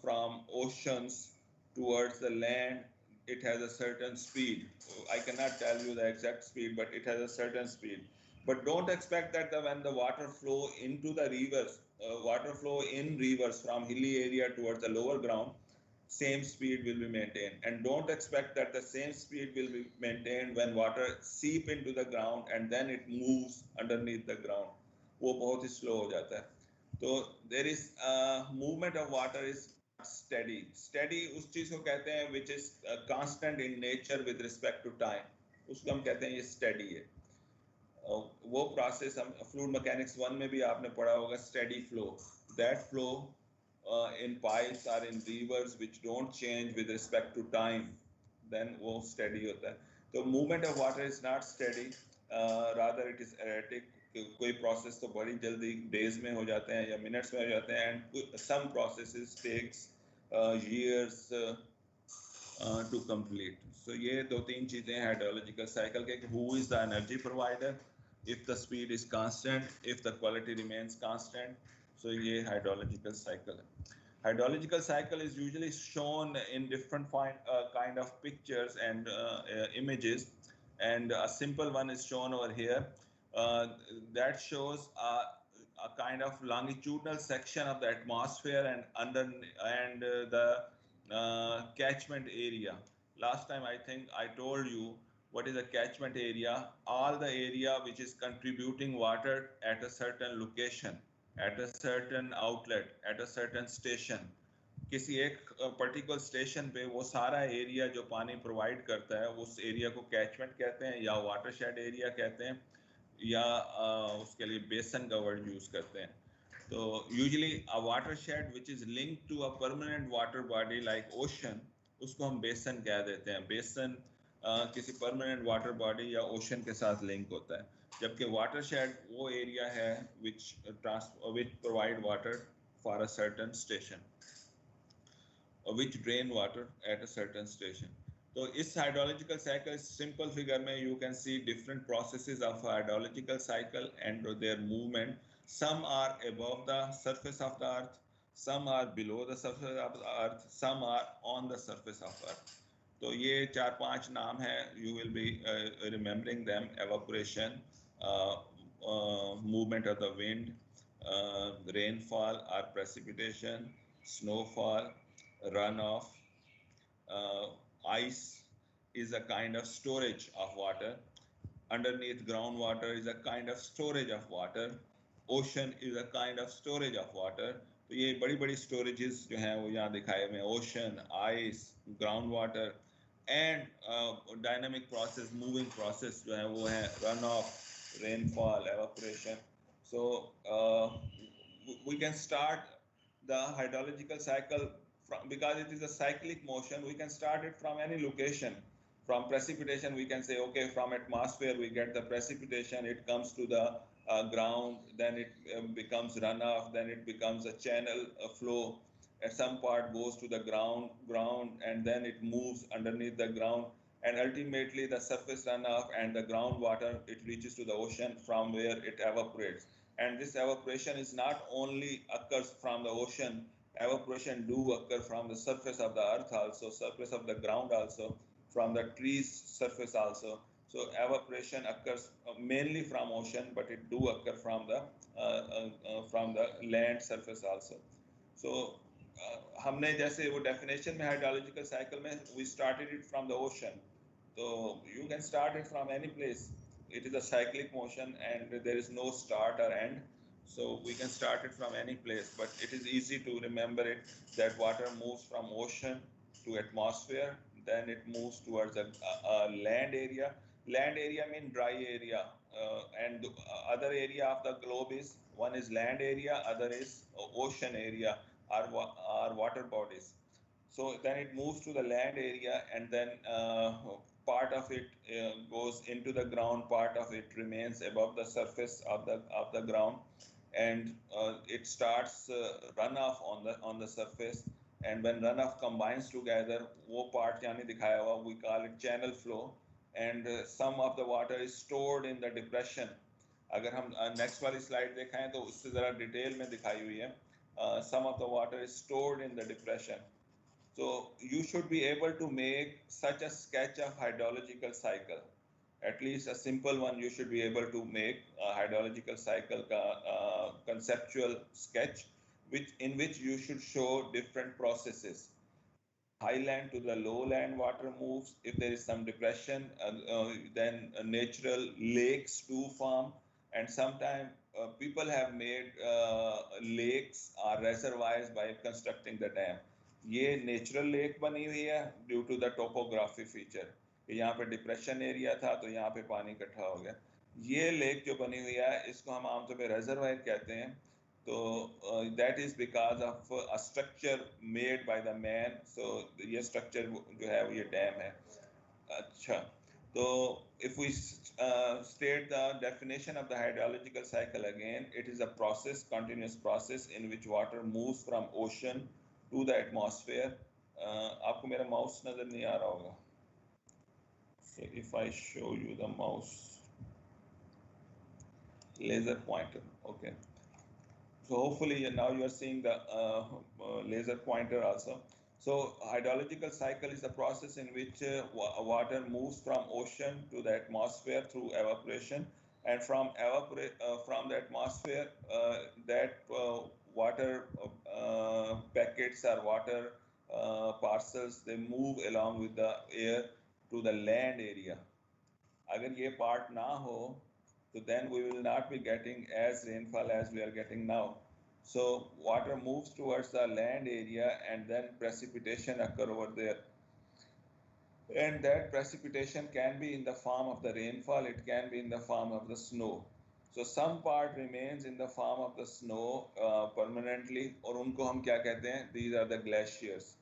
from oceans towards the land, it has a certain speed. I cannot tell you the exact speed, but it has a certain speed. But don't expect that when the water flow into the rivers, water flow in rivers from hilly area towards the lower ground, same speed will be maintained. And don't expect that the same speed will be maintained when water seep into the ground and then it moves underneath the ground. वो बहुत ही slow हो जाता है. तो there is movement of water is steady. Steady उस चीज को कहते हैं which is constant in nature with respect to time. उसको हम कहते हैं ये steady है. वो प्रोसेस हम फ्लूइड मैकेनिक्स 1 में भी आपने पढ़ा होगा, steady flow. That flow in pipes or in rivers which don't change with respect to time, then वो steady होता है. तो movement of water is not steady, rather it is erratic. कोई process तो बड़ी जल्दी days में हो जाते हैं या minutes में हो जाते हैं, and some processes takes years to complete. So ये दो तीन चीजें हैं hydrological cycle के. Who is the energy provider? If the speed is constant, if the quality remains constant, so ये hydrological cycle है. Hydrological cycle is usually shown in different kind of pictures and images, and a simple one is shown over here. That shows a kind of longitudinal section of the atmosphere and the catchment area. Last time I think I told you what is a catchment area. All the area which is contributing water at a certain location, at a certain outlet, at a certain station. किसी एक particular station पे वो सारा area जो पानी provide करता है उस एरिया को कैचमेंट कहते हैं या वाटरशेड एरिया कहते हैं या उसके लिए बेसन का वर्ड यूज करते हैं. तो usually a watershed which is linked to a permanent water body like ocean, उसको हम बेसन कह देते हैं. बेसन किसी परमानेंट वाटर बॉडी या ओशन के साथ लिंक होता है, जबकि वाटरशेड वो एरिया है which provide water for a certain station, which drain water at a certain station. So इस hydrological cycle simple figure में you can see different processes of hydrological cycle and their movement. Some are above the surface of the earth, some are below the surface of the earth, some are on the surface of the earth. तो ये 4-5 नाम है, you will be remembering them: evaporation, movement of the wind, rainfall or precipitation, snowfall, runoff. Ice is a kind of storage of water. Underneath groundwater is a kind of storage of water. Ocean is a kind of storage of water. तो ये बड़ी बड़ी storages जो हैं वो यहाँ दिखाए हुए हैं: ocean, ice, groundwater, and dynamic process, moving process जो है वो है runoff, rainfall, evaporation. So we can start the hydrological cycle from, because it is a cyclic motion, we can start it from any location. From precipitation, we can say, okay, from atmosphere we get the precipitation, it comes to the ground, then it becomes runoff, then it becomes a channel, a flow. At some part goes to the ground, and then it moves underneath the ground, and ultimately the surface runoff and the groundwater, it reaches to the ocean from where it evaporates. And this evaporation is not only occurs from the ocean, evaporation do occur from the surface of the earth also, surface of the ground also, from the trees surface also. So evaporation occurs mainly from ocean, but it do occur from the land surface also. So हमने जैसे वो definition में hydrological cycle में we started it from the ocean. So you can start it from any place. It is a cyclic motion and there is no start or end. So we can start it from any place, but it is easy to remember it that water moves from ocean to atmosphere, then it moves towards a land area. Land area means dry area, and the other area of the globe is one is land area, other is ocean area, or water bodies. So then it moves to the land area, and then part of it goes into the ground, part of it remains above the surface of the ground, and it starts runoff on the surface. And when runoff combines together, वो part यहाँ नहीं दिखाया हुआ, we call it channel flow, and some of the water is stored in the depression. अगर हम next वाली slide देखें तो उससे ज़रा detail में दिखाई हुई है. Some of the water is stored in the depression. So you should be able to make such a sketch of hydrological cycle. At least a simple one you should be able to make a hydrological cycle conceptual sketch in which you should show different processes. Highland to the lowland water moves. If there is some depression, then natural lakes do form, and sometimes people have made lakes or reservoirs by constructing the dam. ये natural lake बनी हुई है due to the topography feature. यहाँ पे depression area था तो यहाँ पे पानी इकट्ठा हो गया. ये लेक जो बनी हुई है इसको हम आमतौर पे reservoir कहते हैं. तो that is because of a structure made by the man. So ये structure जो है वो ये dam है. अच्छा, तो if we state the definition of the hydrological cycle again, it is a process, continuous process in which water moves from ocean to the atmosphere. आपको मेरा mouse नजर नहीं आ रहा होगा. So if I show you the mouse laser pointer, okay. So hopefully now you are seeing the laser pointer also. So hydrological cycle is a process in which water moves from ocean to the atmosphere through evaporation, and from the atmosphere, that water packets or water parcels, they move along with the air to the land area. अगर ये part ना हो, so then we will not be getting as rainfall as we are getting now. So water moves towards the land area and then precipitation occur over there. And that precipitation can be in the form of the rainfall, it can be in the form of the snow. So some part remains in the form of the snow permanently, और उनको हम क्या कहते हैं? These are the glaciers.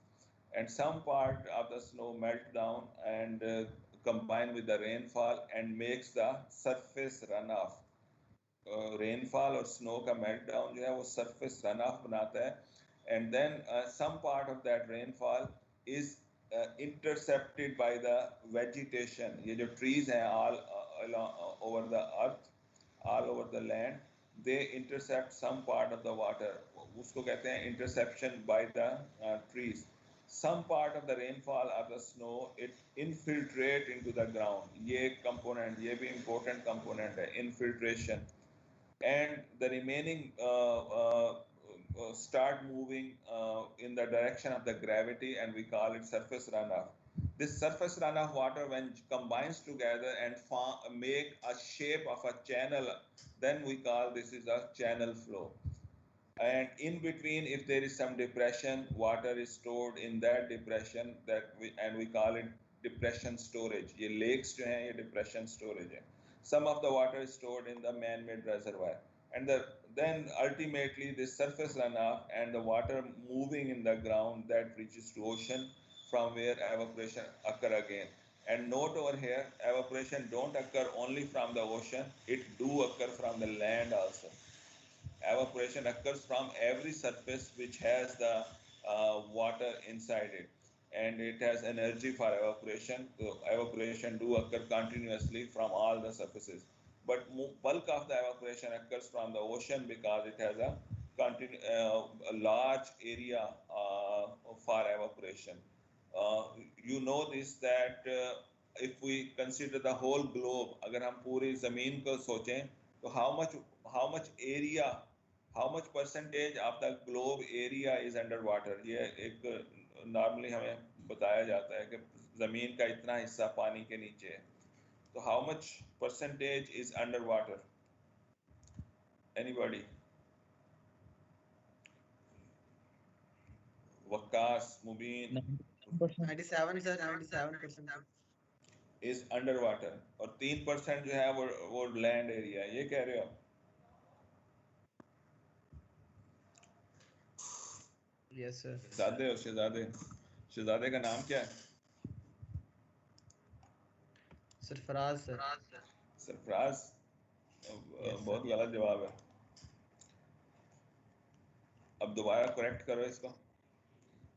And some part of the snow melt down and combine with the rainfall and makes the surface runoff. Rainfall और snow का meltdown जो है वो surface runoff बनाता है, and then some part of that rainfall is intercepted by the vegetation. ये जो trees हैं all over the earth, all over the land, they intercept some part of the water. उसको कहते हैं interception by the trees. Some part of the rainfall or the snow, it infiltrate into the ground. ये component, ये भी important component है, infiltration. And the remaining start moving in the direction of the gravity, and we call it surface runoff. This surface runoff water, when combines together and make a shape of a channel, then we call this is a channel flow. And in between, if there is some depression, water is stored in that depression, and we call it depression storage. ये lakes जो हैं ये depression storage है. Some of the water is stored in the man-made reservoir, and then ultimately this surface runoff and the water moving in the ground that reaches to ocean, from where evaporation occur again. And note over here, evaporation don't occur only from the ocean, it do occur from the land also. Evaporation occurs from every surface which has the water inside it, and it has energy for evaporation. So evaporation do occur continuously from all the surfaces. but bulk of the evaporation occurs from the ocean because it has a large area for evaporation. You know this that if we consider the whole globe, अगर हम पूरी ज़मीन को सोचें तो how much area, how much percentage of the globe area is underwater? ये एक normally हमें बताया जाता है कि ज़मीन का इतना हिस्सा पानी के नीचे है. So how much percentage is underwater? Anybody? Waqas, Mubin 97 sir, 97%. is underwater और 3% जो है वो land area. ये कह रहे हो आप? Yes sir. शहजादे का नाम क्या है? सरफराज सर. सरफराज. बहुत गलत जवाब है. अब दोबारा करेक्ट करो इसको.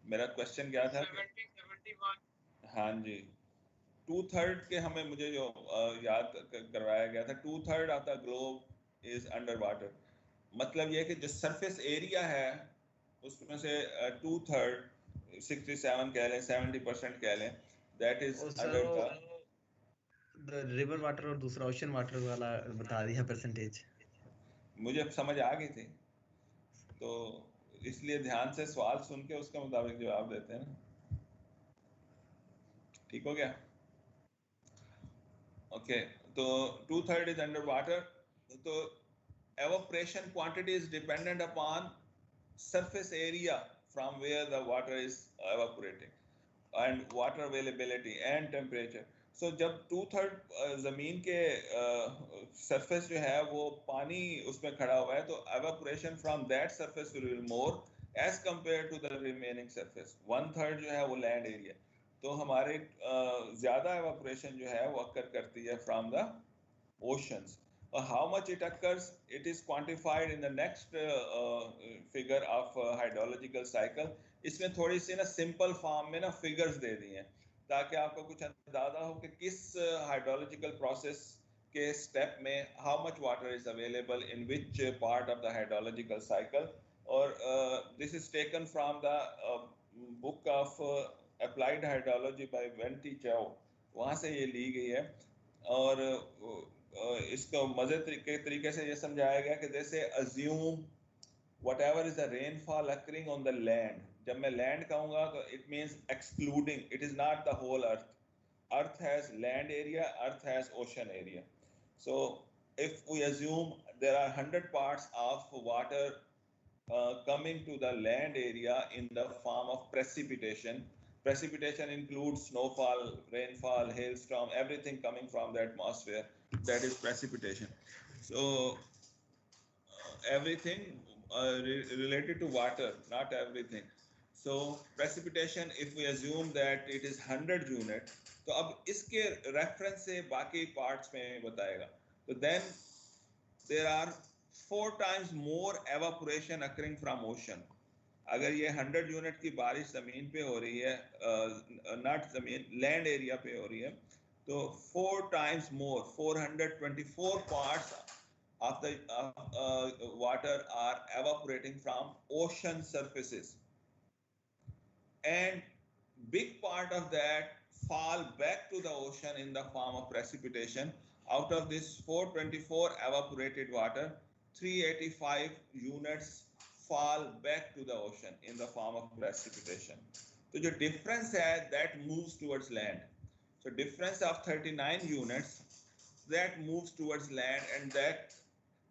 मेरा क्वेश्चन क्या था? 71. हाँ जी, 2/3 के हमें मुझे जो याद करवाया गया था, 2/3 of the globe is under water. मतलब ये कि जो सरफेस एरिया है उसमें से 2/3 67 कह लें, 70% कह लें, that is under the river water और दूसरा ओशन वाटर वाला बता दिया परसेंटेज. मुझे समझ आ गई थी, तो इसलिए ध्यान से सवाल सुन के उसके मुताबिक जवाब देते हैं ना. ठीक हो गया? ओके, तो 2/3 इज अंडर वाटर. तो evaporation quantity is dependent upon surface area from where the water is evaporating and water availability and temperature. So जब 2/3 जमीन के surface जो है वो पानी उसमें खड़ा हुआ है, तो evaporation from that surface will be more as compared to the remaining surface. 1/3 जो है वो land area. तो हमारे ज़्यादा evaporation जो है वो occur करती है from the oceans. How much it occurs, it is quantified in the next figure of hydrological cycle. इसमें थोड़ी सी ना सिंपल फॉर्म में ना फिगर्स दे दी हैं ताकि आपको कुछ अंदाजा हो कि किस हाइड्रोलॉजिकल प्रोसेस के स्टेप में how much water is available in which part of the hydrological cycle. और this is taken from the book of applied hydrology by Venti Chao. वहाँ से ये ली गई है. और इसको मजे तरीके से ये समझाया गया कि जैसे assume whatever is the rainfall occurring on the land. जब मैं land कहूँगा तो it means excluding, it is not the whole earth. Earth has land area, earth has ocean area. So if we assume there are 100 parts of water coming to the land area in the form of precipitation. Precipitation includes snowfall, rainfall, hailstorm, everything coming from the atmosphere. That is precipitation. So everything related to water, not everything. So precipitation, if we assume that it is 100 unit, तो अब इसके reference से बाकी parts में बताएगा. So then there are 4 times more evaporation occurring from ocean. अगर ये 100 unit की बारिश जमीन पे हो रही है, नॉट जमीन, लैंड एरिया पे हो रही है, तो 4 times more, 424 parts of the water are evaporating from ocean surfaces, and big part of that fall back to the ocean in the form of precipitation. Out of this 424 evaporated water, 385 units fall back to the ocean in the form of precipitation. So the difference है that moves towards land. So difference of 39 units that moves towards land, and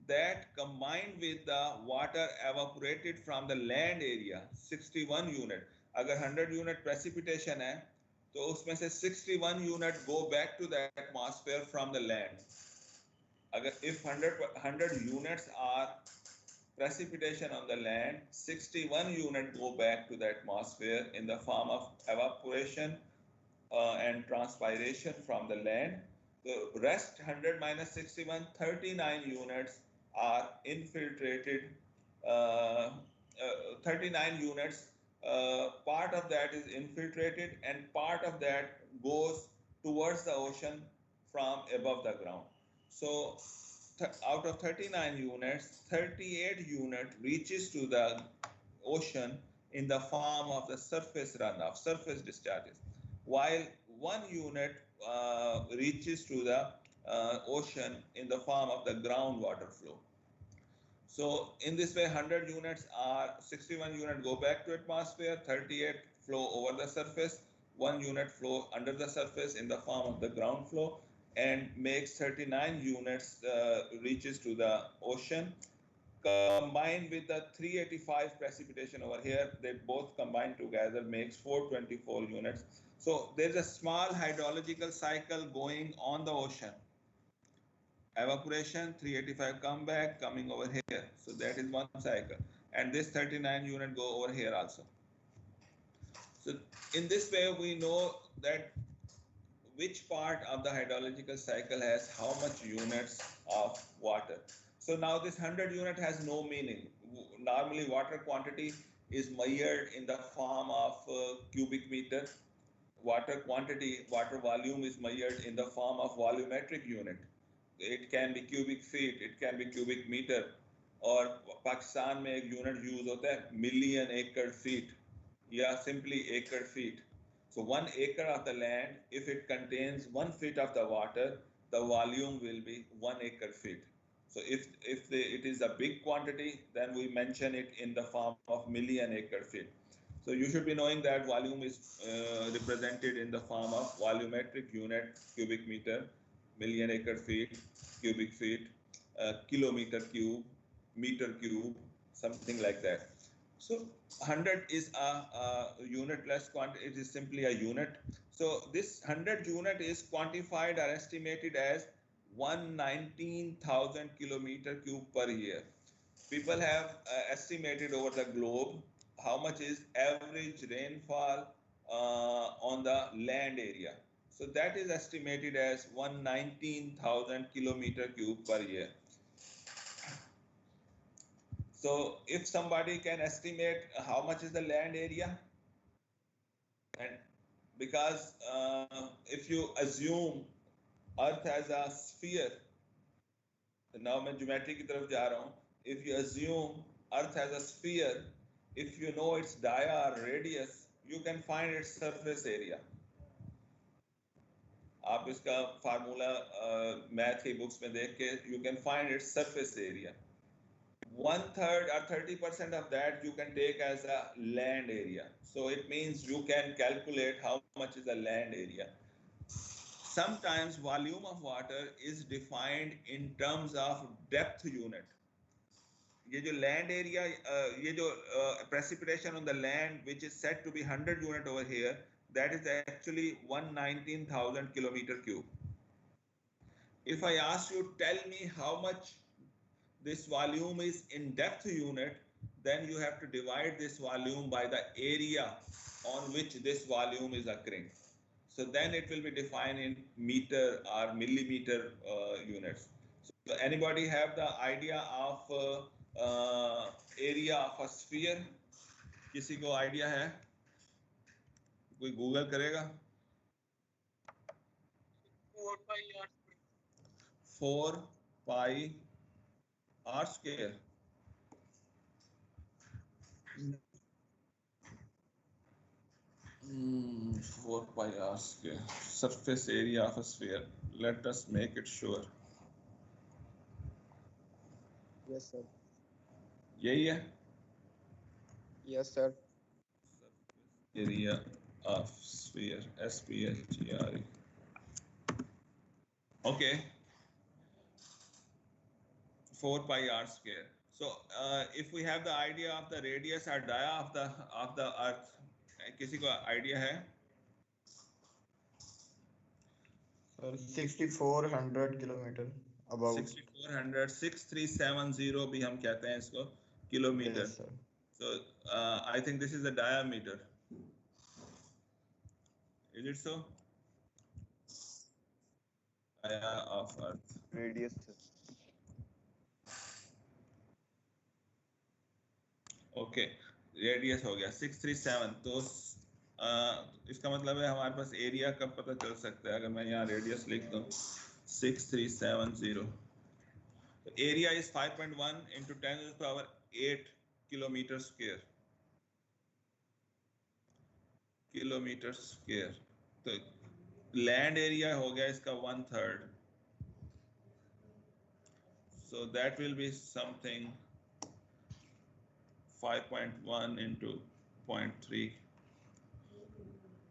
that combined with the water evaporated from the land area 61 unit. अगर 100 unit precipitation है तो उसमें से 61 unit go back to the atmosphere from the land. अगर if 100 units are precipitation on the land, 61 units go back to the atmosphere in the form of evaporation and transpiration from the land. The rest 100 minus 61, 39 units are infiltrated. 39 units, part of that is infiltrated and part of that goes towards the ocean from above the ground. So out of 39 units, 38 unit reaches to the ocean in the form of the surface runoff, surface discharges, while 1 unit reaches to the ocean in the form of the groundwater flow. So in this way, 100 units are 61 units go back to atmosphere, 38 flow over the surface, 1 unit flow under the surface in the form of the ground flow, and makes 39 units reaches to the ocean. Combined with the 385 precipitation over here, they both combined together makes 424 units. So there's a small hydrological cycle going on the ocean. Evaporation, 385 come back, coming over here. So that is one cycle. And this 39 unit go over here also. So in this way, we know that which part of the hydrological cycle has how much units of water. So now this 100 unit has no meaning. Normally water quantity is measured in the form of cubic meter. Water quantity, water volume is measured in the form of volumetric unit. It can be cubic feet, it can be cubic meter, और पाकिस्तान में एक unit use होता है million acre feet या simply acre feet. So 1 acre of the land, if it contains 1 feet of the water, the volume will be 1 acre feet. So if it is a big quantity, then we mention it in the form of million acre feet. So you should be knowing that volume is represented in the form of volumetric unit, cubic meter, million acre feet, cubic feet, kilometer cube, meter cube, something like that. So 100 is a unitless quantity, it is simply a unit. So this 100 unit is quantified or estimated as 119,000 kilometer cube per year. People have estimated over the globe how much is average rainfall on the land area. So that is estimated as 119,000 kilometer cube per year. So if somebody can estimate how much is the land area, and because if you assume Earth as a sphere, now मैं geometry की तरफ जा रहा हूँ. If you assume Earth as a sphere, if you know its dia or radius, you can find its surface area. आप इसका formula math की books में देख के you can find its surface area. 1/3 or 30% of that you can take as a land area. So it means you can calculate how much is the land area. Sometimes volume of water is defined in terms of depth unit. ये जो land area, ये जो precipitation on the land which is said to be 100 unit over here, that is actually 119,000 kilometer cube. If I ask you, tell me how much this volume is in depth unit, then you have to divide this volume by the area on which this volume is occurring. So then it will be defined in meter or millimeter units. So anybody have the idea of area of a sphere? किसी को idea है? कोई Google करेगा? 4 pi r square. 4 pi r square. Surface area of a sphere. Let us make it sure. Yes, sir. यही है? Yes, sir. Area of sphere. SPHERE. Okay. 4 pi r square. So if we have the idea of the radius or dia of the earth, किसी को idea है? 6400 kilometre about 6400, 6370 भी हम कहते हैं इसको kilometre. Yes, sir. So I think this is the diameter. Is it so? Dia of earth. Radius. Okay radius हो गया 637. तो इसका मतलब है हमारे पास एरिया का पता चल सकता है अगर मैं यहाँ रेडियस लिख दूँ 6370. area is 5.1 into 10 to the power 8 kilometer square. Kilometre square, तो लैंड एरिया हो गया इसका 1/3, so that will be something 5.1 into 0.3,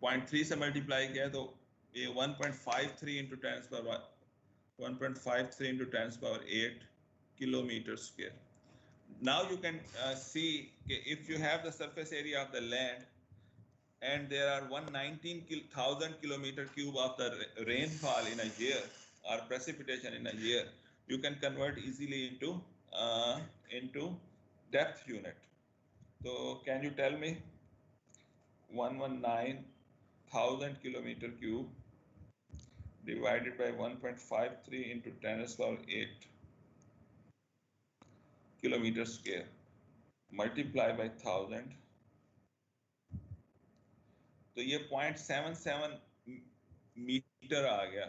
0.3 से मल्टीप्लाई किया तो ये 1.53 into 10 power 1.53 into 10 power 8 kilometer square. Now you can see if you have the surface area of the land and there are 119,000 kilometer cube of the rainfall in a year or precipitation in a year, you can convert easily into depth unit. So can you tell me 119,000 kilometer cube divided by 1.53 into 10 to the power 8 kilometer square multiply by 1000, तो ये 0.77 metre आ गया.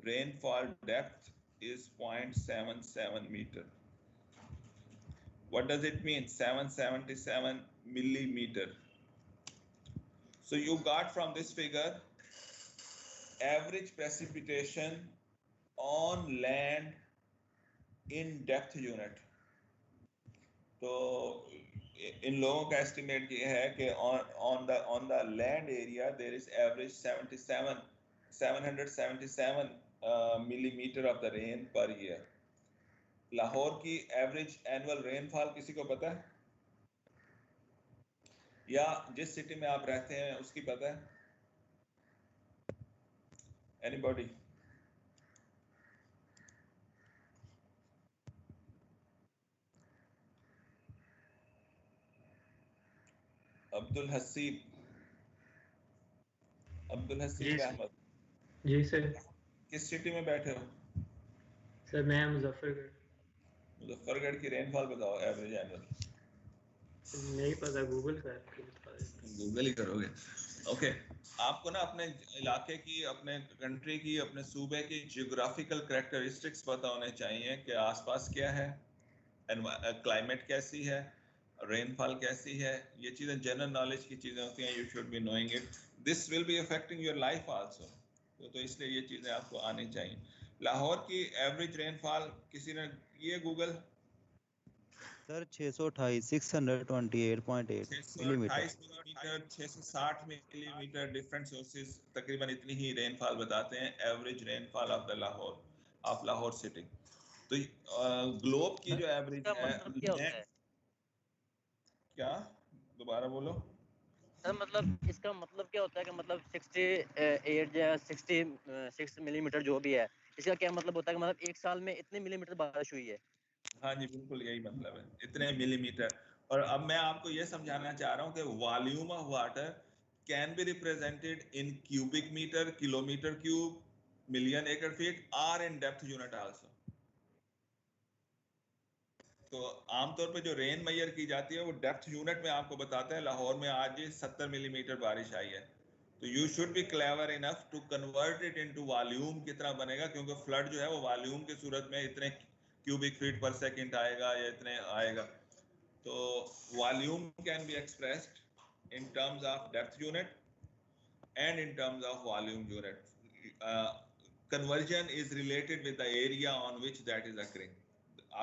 Rainfall depth is 0.77 meter. What does it mean? 777 millimeter. So you got from this figure average precipitation on land in depth unit. तो इन लोगों का estimate ये है कि on the land area there is average 777 millimeter of the rain per year. Lahore की average annual rainfall किसी को पता है, या जिस सिटी में आप रहते हैं उसकी पता है? एनीबॉडी? अब्दुल हसीब अहमद, जी सर। किस सिटी में बैठे हो? सर मैं मुजफ्फरगढ़ की रेनफॉल बताओ एवरेज एनुअल। नहीं पता, गूगल करके बता देता। गूगल ही करोगे? ओके, आपको ना अपने इलाके की, अपने कंट्री की, अपने सूबे की जियोग्राफिकल कैरेक्टरिस्टिक्स पता होने चाहिए कि आसपास क्या है, क्लाइमेट कैसी है, रेनफॉल कैसी है। ये चीज़ें जनरल नॉलेज की चीज़ें होती हैं, you should be knowing it. This will be affecting your life also, तो इसलिए ये चीज़ें आपको आनी चाहिए। लाहौर की एवरेज रेनफॉल किसी ने ये Google? Sir 628.8 millimetre, 660 millimetre. Different sources तकरीबन इतनी ही रेनफॉल बताते हैं, average rainfall of the Lahore city. तो ग्लोब की जो एवरेज है, क्या दोबारा बोलो सर, मतलब इसका मतलब क्या होता है कि मतलब 68 या 66 मिलीमीटर जो भी है, इसका क्या मतलब होता है कि मतलब एक साल में इतने मिलीमीटर बारिश हुई है? हाँ जी, बिल्कुल यही मतलब है, इतने मिलीमीटर। और अब मैं आपको ये समझाना चाह रहा हूँ कि volume of water can be represented in cubic meter, kilometer cube, million acre feet, or in depth unit also. तो आमतौर पे जो रेन मेजर की जाती है वो डेप्थ यूनिट में आपको बताते हैं। लाहौर में आज 70 मिलीमीटर बारिश आई है, तो you should be clever enough to convert it into volume कितना बनेगा, क्योंकि फ्लड जो है वो वॉल्यूम की सूरत में इतने क्यूबिक फीट पर सेकंड आएगा या इतने आएगा। तो volume can be expressed in terms of depth unit and in terms of volume unit. Conversion is related with the area on which that is occurring.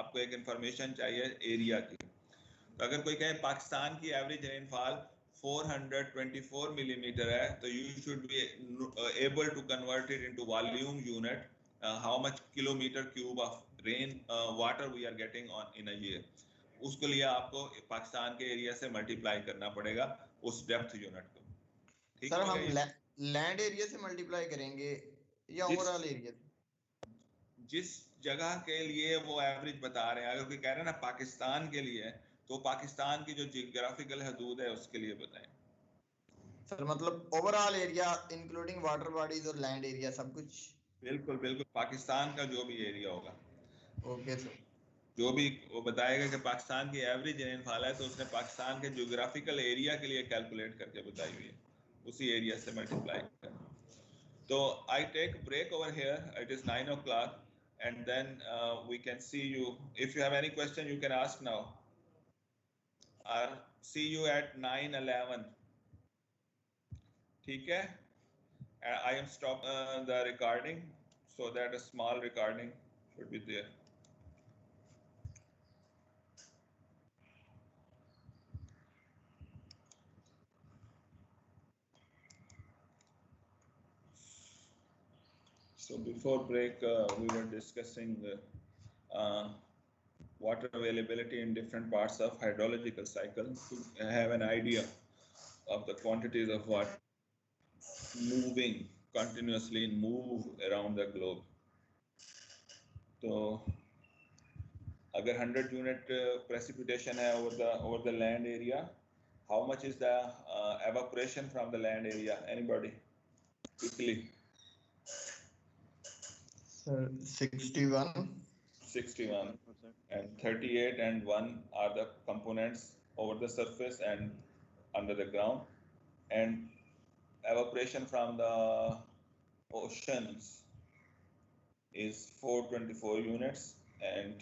आपको एक इंफॉर्मेशन चाहिए एरिया की। तो अगर कोई कहे पाकिस्तान की एवरेज रेनफॉल 424 मिलीमीटर है, तो you should be able to convert it into volume unit, how much kilometre cube of rain water we are getting on in a year. उसके लिए आपको पाकिस्तान के एरिया से मल्टीप्लाई करना पड़ेगा उस डेप्थ यूनिट को। ठीक सर, है, हम लैंड एरिया से मल्टीप्लाई करेंगे या ओवरऑल एरिया? जिस जगह के लिए वो एवरेज बता रहे हैं। अगर कोई कह रहे हैं ना पाकिस्तान के लिए, तो पाकिस्तान की जो जियोग्राफिकल हदूद है उसके लिए बताएं। सर मतलब overall area including water bodies और लैंड एरिया सब कुछ? बिल्कुल बिल्कुल, पाकिस्तान का जो भी एरिया होगा। Okay sir. जो भी वो बताएगा कि पाकिस्तान की एवरेज रेनफॉल है, तो उसने पाकिस्तान के जियोग्राफिकल एरिया के लिए कैलकुलेट करके बताई हुई है, उसी एरिया से मल्टीप्लाई कर। So I take a break over here. It is 9 o'clock, and then we can see you. If you have any question, you can ask now. I'll see you at 9:11. ठीक है? I am stop the recording so that a small recording should be there. So before break, we were discussing water availability in different parts of hydrological cycle to have an idea of the quantities of water moving continuously move around the globe. So अगर 100 unit precipitation है over the land area, how much is the evaporation from the land area? Anybody? Quickly. Sir, 61. 61. And 38 and 1 are the components over the surface and under the ground. And evaporation from the oceans is 424 units, and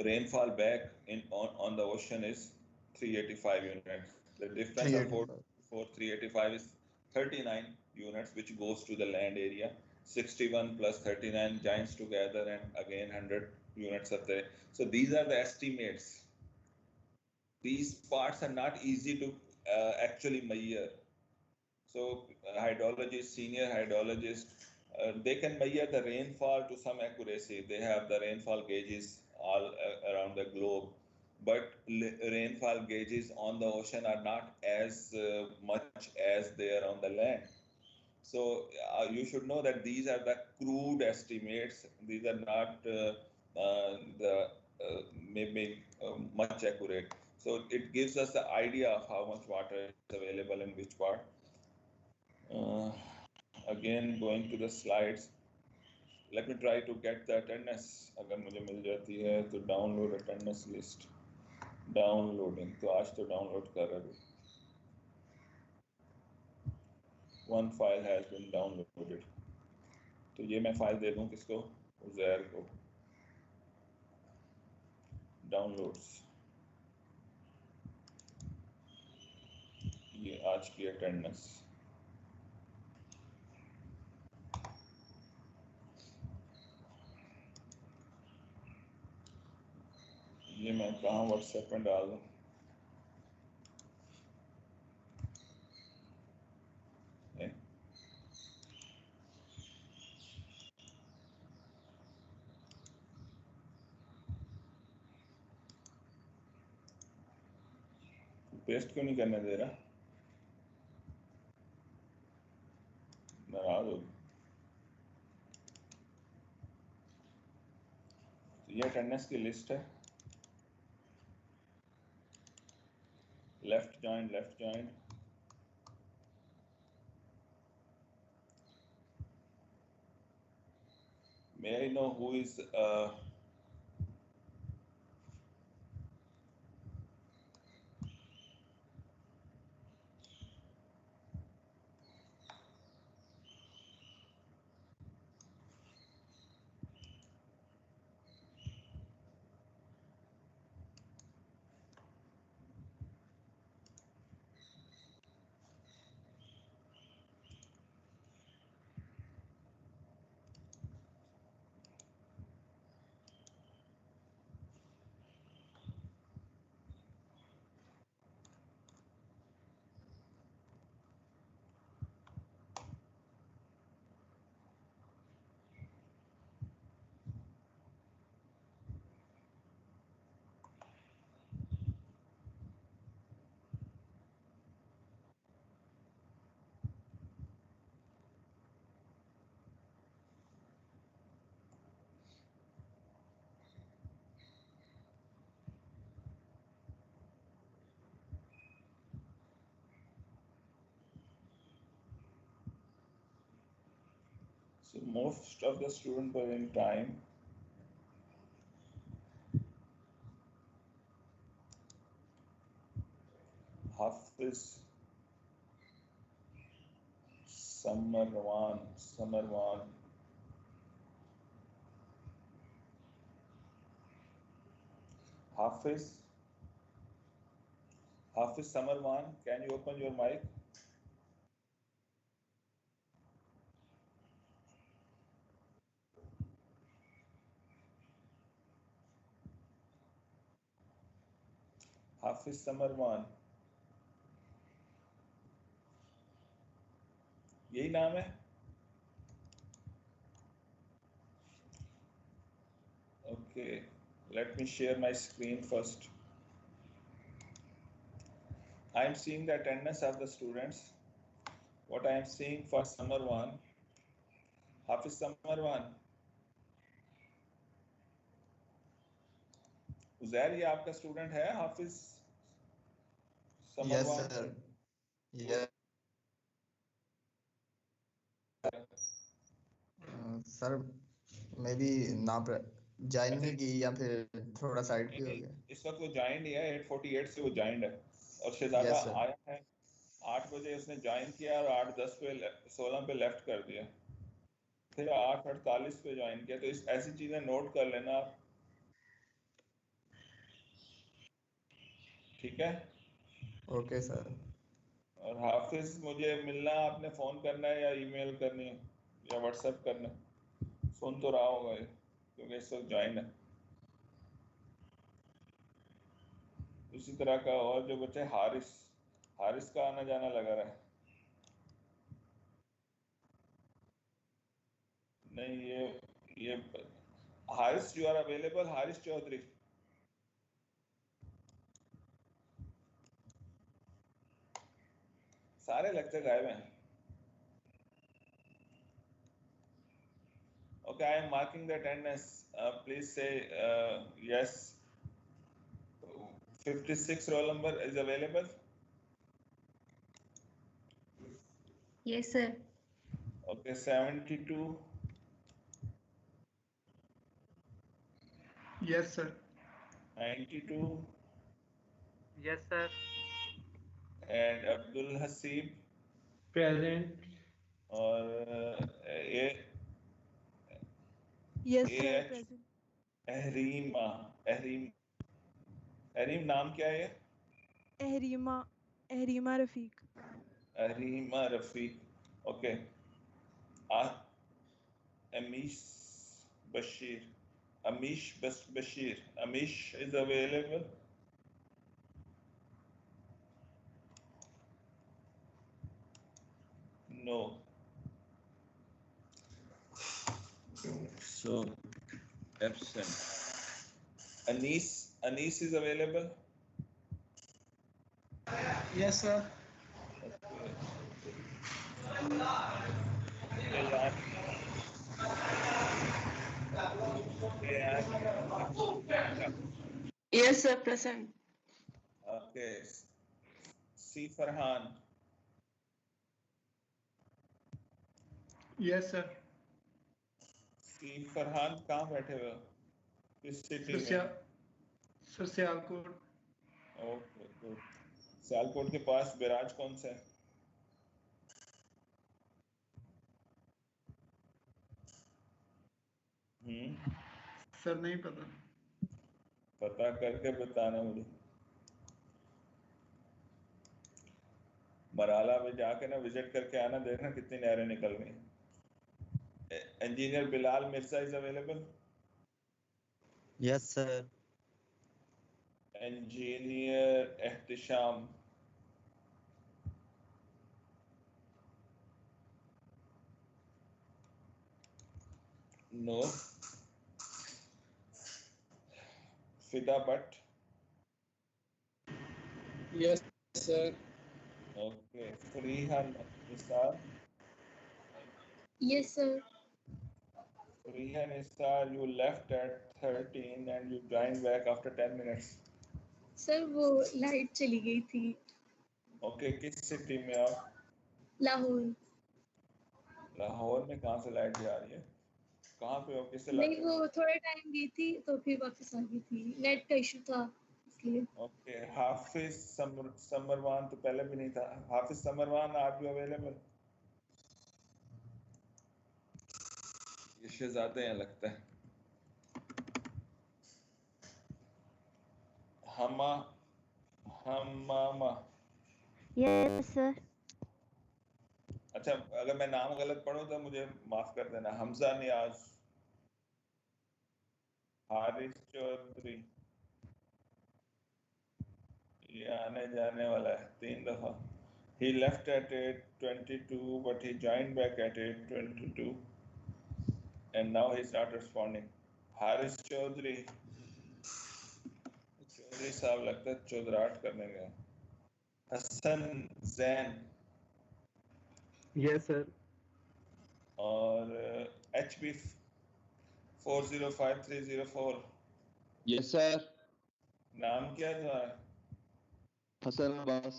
rainfall back on the ocean is 385 units. The difference of 385 is 39 units, which goes to the land area. 61 plus 39 joins together, and again 100 units are there. So these are the estimates. These parts are not easy to actually measure. So hydrologists, senior hydrologists, they can measure the rainfall to some accuracy. They have the rainfall gauges all around the globe, but rainfall gauges on the ocean are not as much as they are on the land. So you should know that these are the crude estimates. These are not maybe much accurate. So it gives us the idea of how much water is available in which part. Again, going to the slides. Let me try to get the attendance. अगर मुझे मिल जाती है तो download attendance list. Downloading. तो आज तो download कर रहा हूँ. One file has been downloaded. तो ये मैं फाइल दे दूँ किसको? उज़ैर को. Downloads. ये आज की attendance. ये मैं कहाँ WhatsApp में डाल दूँ? पेस्ट क्यों नहीं करने दे रहा? नाराज हो. तो ये अटेंडेंस की लिस्ट है. Left joint. May I know who is so most of the students were in time. Hafiz, Samarwan. Hafiz Samarwan, can you open your mic? Hafiz Samarwan, यही नाम है? Okay, let me share my screen first. I am seeing the attendance of the students. What I am seeing for Samarwan, Hafiz Samarwan. Uzair, ये आपका student है हाफिज समरवान? Yes, sir. Yeah. Sir may be ना join नहीं की या फिर थोड़ा side पे हो गया। इस वक्त वो ज्वाइन ही है, 8:48 से वो ज्वाइन है और शहजादा Yes, sir. आया है 8 बजे उसने ज्वाइन किया और 8:10 पे 16 पे लेफ्ट कर दिया, फिर 8:48 पे ज्वाइन किया। तो इस ऐसी चीजें नोट कर लेना आप, ठीक है? Okay sir. और हाफिज मुझे मिलना, आपने फोन करना है या ईमेल करनी है या व्हाट्सएप करना है? सुन तो रहा होगा ये, क्योंकि इस वक्त ज्वाइन है। उसी तरह का और जो बच्चे, हारिस का आना जाना लगा रहा है। नहीं, ये Haris, you are available? Haris Chaudhary, सारे लेक्चर गायब हैं। Okay, I am marking the attendance. Please say yes. 56 roll number is available. Yes, sir. Okay, 72. Yes, sir. 92. Yes, sir. And Abdul Hasib. Present. और Yes, sir. Present. अहरीम नाम क्या है? Ahreema Rafiq. Ahreema Rafiq, okay. Amish Bashir. Amish is available. No. So absent. Anis is available. Yes, sir. Yes, sir. Present. Okay. C Farhan. Yes, sir. C Farhan कहाँ बैठे हुए हो? किस city में? Sir Sialkot. Okay, good. Sialkot के पास बैराज कौन सा है? सर नहीं पता। पता करके बताना मुझे। मराला में जाके ना विजिट करके आना, देखना कितनी नहरें निकल गई। Engineer Bilal Mirza is available? Yes sir. Engineer Ehtisham? No. Fida Bhat? Yes, sir. Okay. Fariha Nisar? Yes, sir. Fariha Nisar, you left at 13 and you joined back after 10 minutes. Sir वो लाइट चली गई थी। Okay, किस सिटी में आप? लाहौर। लाहौर में कहाँ से लाइट जा रही है? कहाँ पे हो? किससे नहीं, वो थोड़ा टाइम गई थी तो फिर वापस आ गई थी, नेट का इशू था इसलिए। ओके। हाफिज समरवान तो पहले भी नहीं था। हाफिज समरवान, आर यू अवेलेबल? शहजादे हैं लगता है। हमामा। Yes, sir. अच्छा, अगर मैं नाम गलत पढ़ूं तो मुझे माफ कर देना। हमजा नियाज, हारिस चौधरी, ये आने जाने वाला है 3 दफा। He left at 8:22 but he joined back at 8:22 and now he's not responding. Haris Chaudhary, Chaudhary साहब लगता है चौधराट करने गए। Hasan Jain Yes, sir. और HB 405304। Yes sir. नाम क्या है तुम्हारा? हसन अब्बास।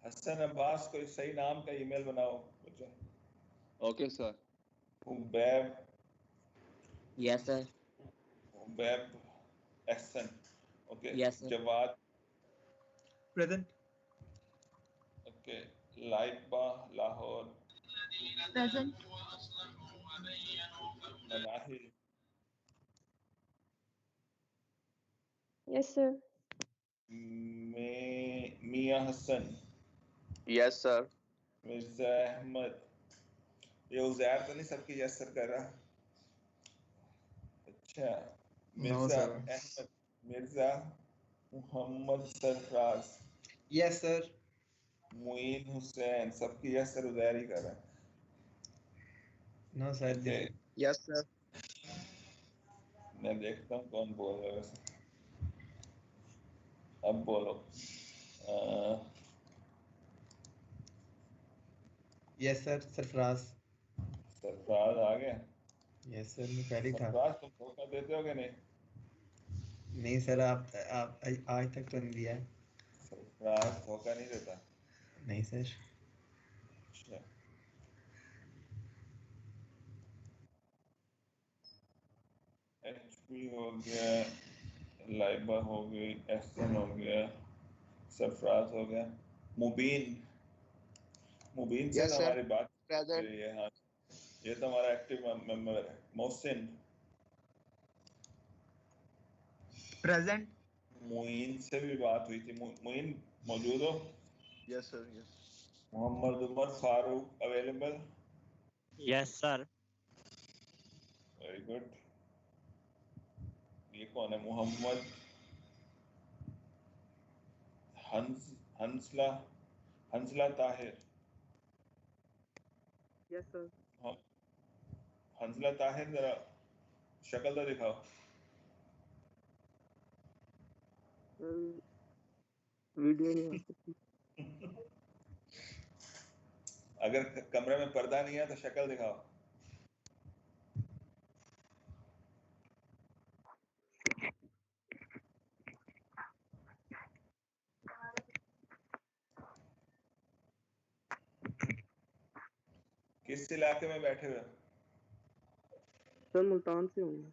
हसन अब्बास। कोई सही नाम का ईमेल बनाओ मुझे। Okay sir. Ubaib yes sir. Ehsan. Okay. Yes, sir. Jawad. Present. Okay. Laiba Lahore. Present. Manahil. Yes, sir. Mian Hasan. Yes sir. Mirza Ahmad. ये उजैर तो नहीं सबकी यस सर कर रहा? अच्छा। Mirza sir. Ahmad, Mirza Mohammad Sarfaraz, yes sir. Muin Hussain, सबकी यस सर उजैर ही कर रहा है। No sir. Okay, Yes, sir. मैं देखता हूँ कौन बोल रहा है वैसे। अब बोलो। Yes sir. सरफराज। सरफराज आ गया। यस सर, मैं पहले ही था। सरफराज तुम धोखा देते हो कि नहीं? नहीं सर, आप आज तक तो नहीं दिया है। सरफराज धोखा नहीं देता। नहीं सर। अच्छा, HP हो गया, लाइबा हो गई, एहसन हो गया, सरफराज हो गया, मुबीन। मुबीन से Yes, तो sir. हमारी बात हो Present. रही है। हाँ, ये तो हमारा एक्टिव मेंबर है। मोहसिन। प्रेजेंट। मुइन से भी बात हुई थी। मुइन मौजूद हो? Yes sir. Yes. Mohammad Umar Farooq available? Yes, sir. Very good. ये कौन है? मोहम्मद हंसला हंसला ताहिर। Yes, sir. हाँ, हंसला ताहिर, जरा शक्ल तो दिखाओ। वीडियो नहीं आ सकती। अगर कमरे में पर्दा नहीं है तो शक्ल दिखाओ। किस इलाके में बैठे हुए हो? सर मुल्तान से हूँ।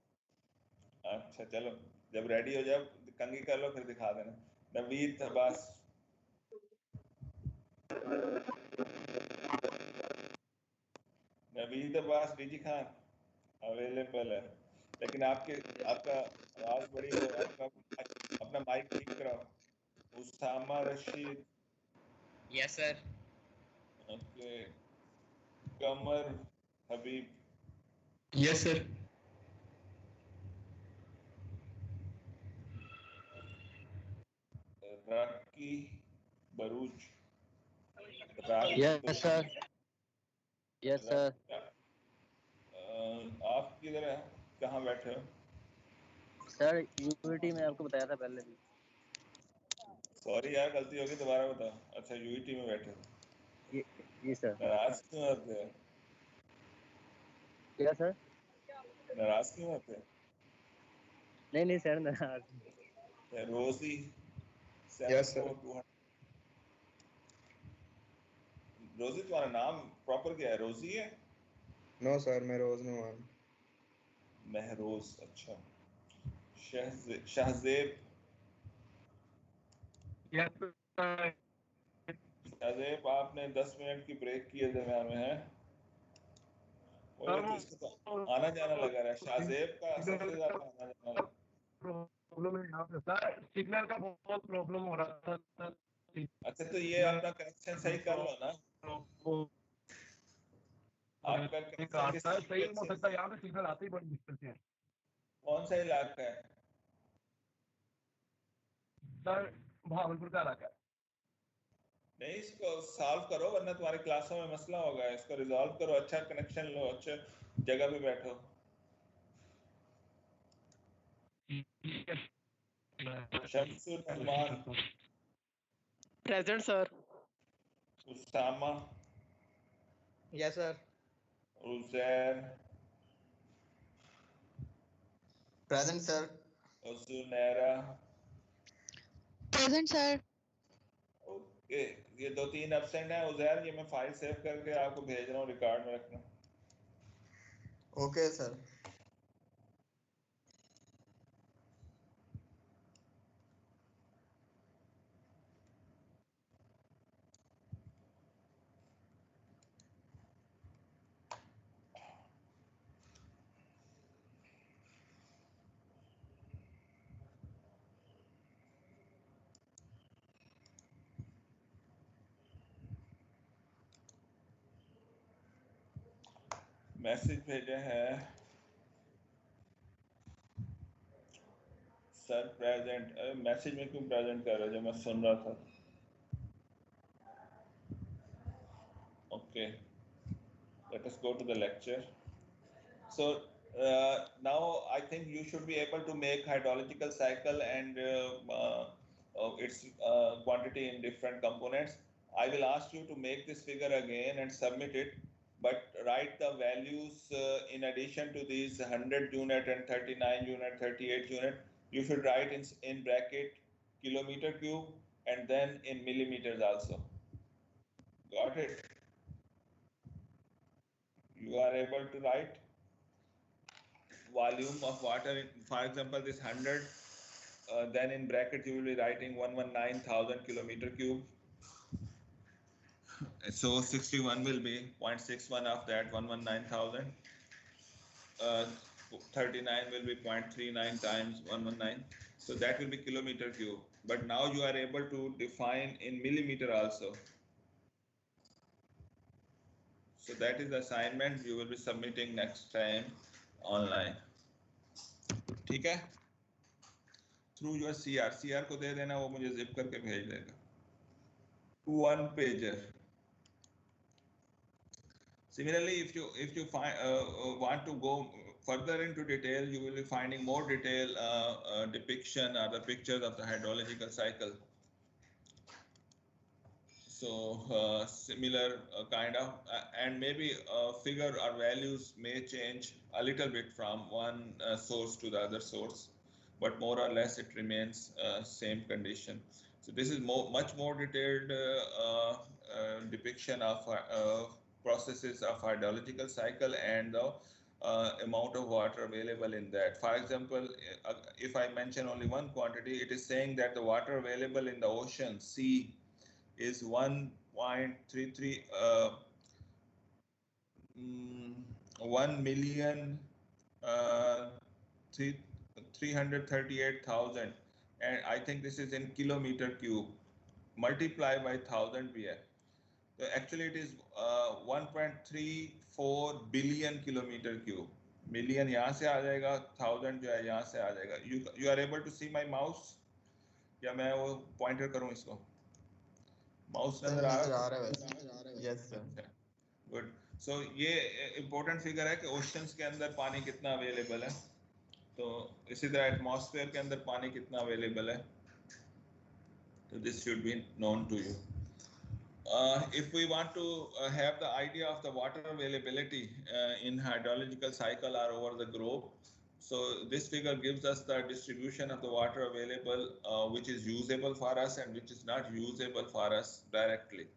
अच्छा चलो, जब रेडी हो जाओ कंघी कर लो फिर दिखा देना। नवीद अब्बास। नवीद अब्बास डीजी खान अवेलेबल है, लेकिन आपका आवाज बड़ी हो, आपका अपना माइक ठीक कराओ। Usama Rashid. Yes, sir. Okay. Qamar Habib. Yes sir. Raki Barooj. Yes, sir. Yes, sir. आप किधर हैं? कहाँ बैठे हो? सर यूनिटी में आपको बताया था पहले भी। सॉरी यार, गलती होगी, दोबारा बताओ। अच्छा, यूईटी में बैठे हो। जी सर। नाराज क्यों होते हो? क्या सर? नाराज क्यों होते हो? नहीं सर, नाराज। रोजी Yes, sir. 74,200। रोजी तुम्हारा नाम प्रॉपर क्या है? रोजी है? No, sir. मैं रोज नवान। महरोज। अच्छा। शाहजेब। शाहजेब, आपने 10 मिनट की ब्रेक की है दरम्यान में है। और ये तो इसको तो आना जाना लगा रहा है, शाहजेब का सबसे ज्यादा आना जाना लगा। प्रॉब्लम है यहाँ पे सर, सिग्नल का बहुत प्रॉब्लम हो रहा था सर। अच्छा तो ये अपना कनेक्शन सही कर लो ना, आपका कनेक्शन सही हो सकता है, यहाँ पे सिग्नल आते ही बड़ी मुश्किल से है। कौन सा इलाका है सर? भावलपुर का इलाका है। नहीं, इसको सॉल्व करो वरना तुम्हारी क्लासों में मसला होगा, इसको रिजॉल्व करो, अच्छा कनेक्शन लो, अच्छे जगह पे बैठो। Shamsul Rahman present sir. Usama yes sir. Uzair present sir. Ujunaira present sir. Okay, ये 2-3 एब्सेंट है उजैर, ये मैं फाइल सेव करके आपको भेज रहा हूँ, रिकॉर्ड में रखना। Okay sir. मैसेज भेजा है सर प्रेजेंट, मैसेज में क्यों प्रेजेंट कर रहे हो, जो मैं सुन रहा था। Okay, let us go to the lecture. So now I think you should be able to make hydrological cycle and its quantity in different components. I will ask you to make this figure again and submit it, but write the values in addition to these 100 unit and 39 unit, 38 unit. You should write in bracket kilometer cube and then in millimeters also. Got it? You are able to write volume of water, for example, this 100, then in bracket you will be writing 119,000 kilometer cube. So 61 will be 0.61 of that 119,000. 39 will be 0.39 times 119. So that will be kilometer cube. But now you are able to define in millimeter also. So that is the assignment you will be submitting next time online. ठीक है? Through your CR को दे देना, वो मुझे zip करके भेज देगा. One pager. Similarly, if you find want to go further into detail, you will be finding more detail depiction or the pictures of the hydrological cycle. So similar kind of and maybe figure or values may change a little bit from one source to the other source, but more or less it remains same condition. So this is much more detailed depiction of processes of hydrological cycle and the amount of water available in that. For example, if I mention only one quantity, it is saying that the water available in the ocean, sea, is 1.33 1 million 338,000, and I think this is in kilometer cube, multiply by 1000 br. So actually it is 1.34 billion kilometer cube. Million यहाँ से आ जाएगा, 1000 जो है यहाँ से आ जाएगा. You are able to see my mouse? या मैं वो pointer करूँ इसको? माउस नजर आ रहा है? Yes sir. गुड. सो ये इम्पोर्टेंट फिगर है कि ओशंस के अंदर पानी कितना अवेलेबल है. तो इसी तरह एटमॉस्फेयर के अंदर पानी कितना अवेलेबल है. तो this should be known to you. If we want to have the idea of the water availability in hydrological cycle or over the globe, so this figure gives us the distribution of the water available which is usable for us and which is not usable for us directly.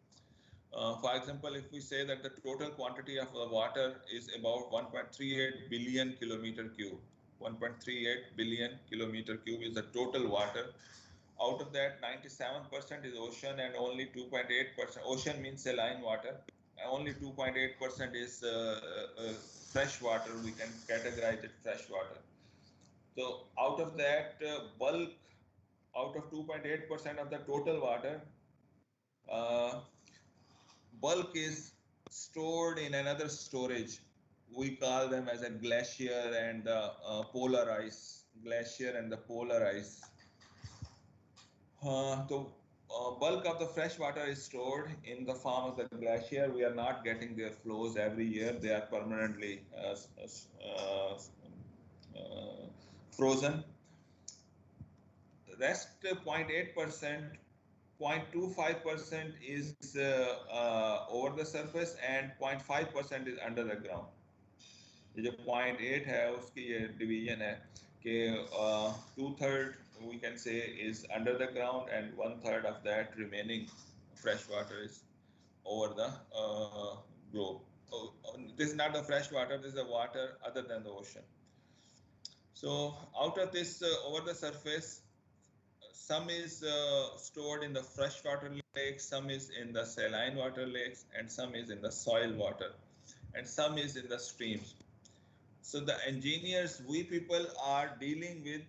For example, if we say that the total quantity of the water is about 1.38 billion kilometer cube, 1.38 billion kilometer cube is the total water. Out of that, 97% is ocean and only 2.8%. Ocean means saline water. only 2.8% is fresh water. We can categorize it fresh water. So out of that bulk, out of 2.8% of the total water, bulk is stored in another storage. We call them as a glacier and the polar ice. Glacier and the polar ice. Bulk of the fresh water is stored in the form of the glacier. We are not getting their flows every year. They are permanently frozen. Rest 0.8%, 0.25% is over the surface and 0.5% is under the ground. ये जो 0.8 है उसकी ये division है कि 2/3 we can say is under the ground and 1/3 of that remaining fresh water is over the globe. This is not the fresh water, this is the water other than the ocean. So out of this over the surface, some is stored in the freshwater lakes, some is in the saline water lakes, and some is in the soil water, and some is in the streams. So the engineers, we people are dealing with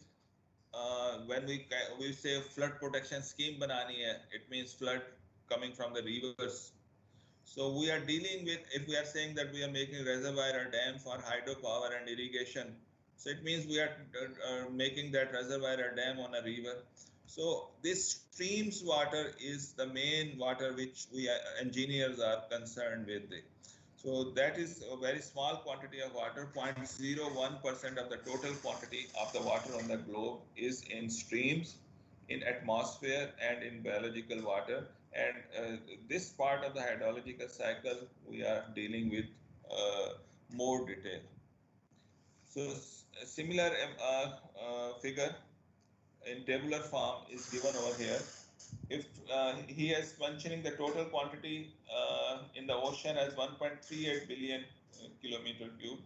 when we say flood protection scheme banani hai, it means flood coming from the rivers. So we are dealing with, if we are saying that we are making reservoir or dam for hydropower and irrigation, so it means we are making that reservoir or dam on a river. So this streams water is the main water which we engineers are concerned with. So that is a very small quantity of water. 0.01% of the total quantity of the water on the globe is in streams, in atmosphere, and in biological water. And this part of the hydrological cycle we are dealing with more detail. So a similar figure in tabular form is given over here. If he is mentioning the total quantity in the ocean as 1.38 billion kilometer cube,